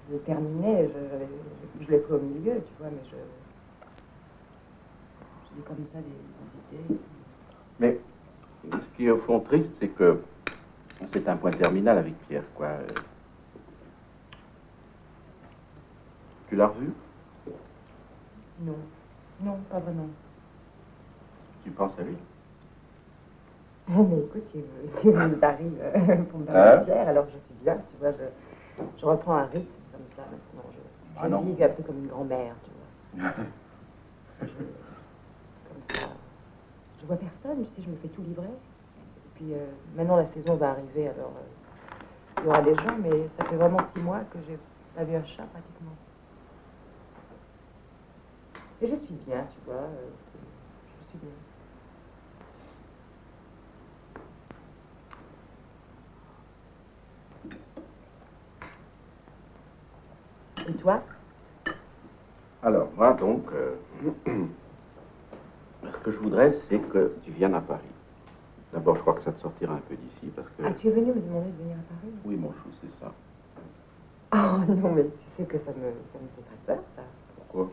je l'ai terminé, je l'ai pris au milieu, tu vois, mais j'ai comme ça des idées. Mais ce qui est au fond triste, c'est que c'est un point terminal avec Pierre, quoi. Tu l'as revu? Non, non, pas vraiment. Tu penses à lui? Mais écoute, tu m'arrives pour me parler de Pierre, alors je suis bien, tu vois, je reprends un rythme comme ça maintenant. Je vis un peu comme une grand-mère, tu vois. Comme ça. Je vois personne, tu sais, je me fais tout livrer. Et puis maintenant la saison va arriver, alors il y aura des gens, mais ça fait vraiment 6 mois que j'ai pas vu un chat pratiquement. Et je suis bien, tu vois, je suis bien. Et toi? Alors, moi, donc, ce que je voudrais, c'est que tu viennes à Paris. D'abord, je crois que ça te sortira un peu d'ici, parce que... Ah, tu es venu me demander de venir à Paris? Oui, mon chou, c'est ça. Oh non, mais tu sais que ça me fait très peur, ça. Pourquoi?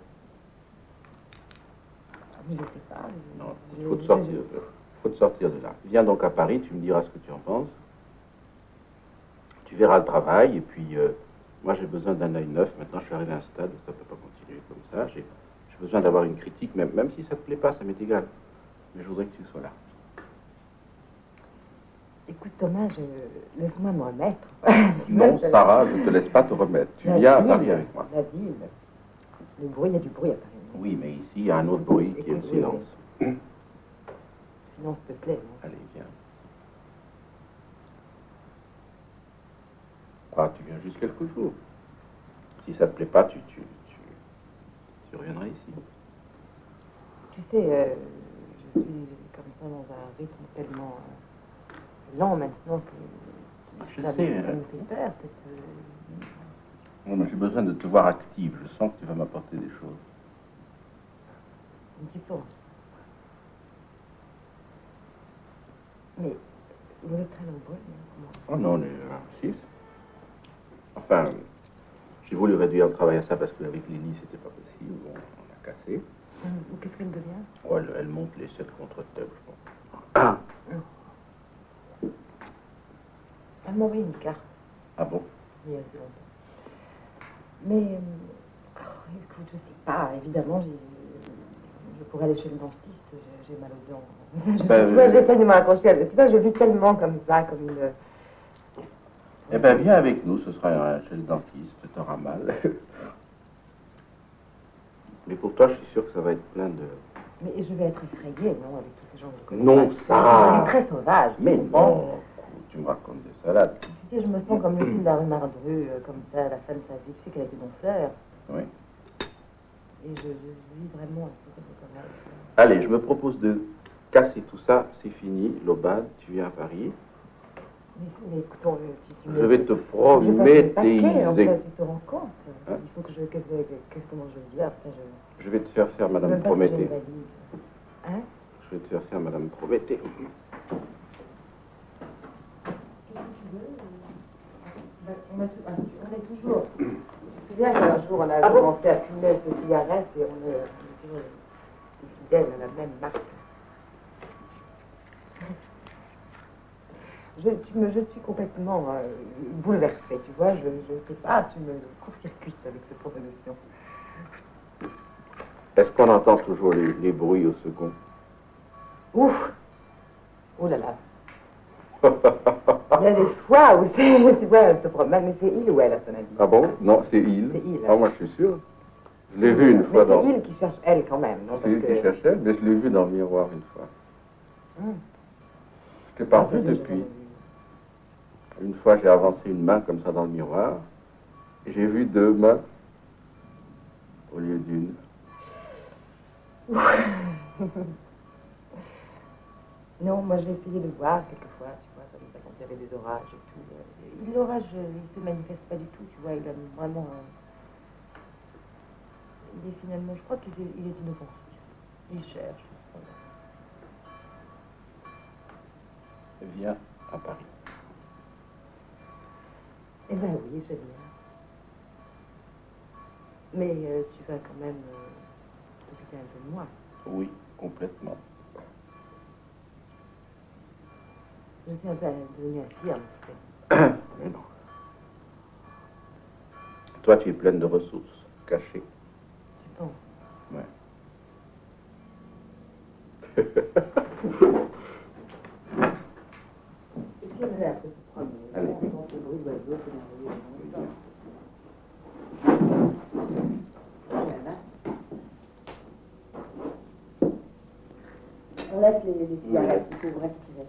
Mais je sais pas. Non, il faut te sortir de là. Viens donc à Paris, tu me diras ce que tu en penses. Tu verras le travail, et puis... moi, j'ai besoin d'un œil neuf. Maintenant, je suis arrivé à un stade où ça ne peut pas continuer comme ça. J'ai besoin d'avoir une critique, même si ça ne te plaît pas, ça m'est égal. Mais je voudrais que tu sois là. Écoute, Thomas, laisse-moi me remettre. Non, Sarah, je ne te laisse pas te remettre. Tu viens à Paris avec moi. La ville. Le bruit, il y a du bruit à Paris. Oui, mais ici, il y a un autre bruit qui est le silence. Silence te plaît, non? Allez, viens. Ah, tu viens juste quelques jours. Si ça te plaît pas, tu reviendras ici. Tu sais, je suis comme ça dans un rythme tellement lent maintenant que ça me fait peur. Non, mais j'ai besoin de te voir active. Je sens que tu vas m'apporter des choses. Un petit peu. Mais vous êtes très nombreux. Oh non, on est 6. Enfin, j'ai voulu réduire le travail à ça parce qu'avec Lily, c'était pas possible. On a cassé. Qu'est-ce qu'elle devient? Oh, elle monte les 7 contre table, je pense. Elle m'a envoyé une carte. Ah bon? Il y a assez longtemps. Mais, écoute, je sais pas. Évidemment, je pourrais aller chez le dentiste. J'ai mal aux dents. Tu vois, j'essaie de me raccrocher. Tu vois, je vis tellement comme ça, comme une... Eh bien, viens avec nous, ce sera chez le dentiste, tu auras mal. Mais pour toi, je suis sûr que ça va être plein de... Mais je vais être effrayée, non, avec tous ces gens que je connais. Non, ça... C'est très sauvage. Mais non, tu me racontes des salades. Tu sais, je me sens comme Lucie de la rue Mardru, comme ça, à la fin de sa vie. Tu sais qu'elle a été mon fleur. Oui. Et je vis vraiment un peu comme elle. Allez, je me propose de casser tout ça, c'est fini, l'Aubade, tu viens à Paris. Mais écoute, je vais te prométhéiser. En fait, tu te rends compte? Il faut que comment je vais dire? Je vais te faire faire Madame Prométhée. Hein? Je vais te faire faire Madame Prométhée. On est toujours... Je me souviens qu'un jour, on a commencé à fumer ce cigarette et on est toujours fidèles à la même marque. Je suis complètement bouleversée, tu vois, je sais pas, tu me court-circuites avec cette proposition. Est-ce qu'on entend toujours les bruits au second? Ouf! Oh là là! Il y a des fois où tu vois, elle se promène, mais c'est il ou elle à ton avis? Ah bon? Non, c'est il. C'est il. Ah, moi je suis sûr. Je l'ai vu une fois dans... C'est il qui cherche elle quand même, non? C'est il qui cherche elle, mais je l'ai vu dans le miroir une fois. Je t'ai pas vu depuis. Une fois, j'ai avancé une main comme ça dans le miroir, et j'ai vu deux mains au lieu d'une. Non, moi j'ai essayé de voir quelquefois, tu vois, comme ça, quand il y avait des orages et tout. L'orage, il se manifeste pas du tout, tu vois, il a vraiment... il est finalement, je crois qu'il est inoffensif. Il cherche. Viens à Paris. Eh ben oui, je viens. Mais tu vas quand même t'occuper un peu de moi. Oui, complètement. Je suis un peu devenue infirme, tu sais. Mais non. Toi, tu es pleine de ressources cachées. Tu penses? Ouais. Allez. On laisse les cigarettes, il faut respirer.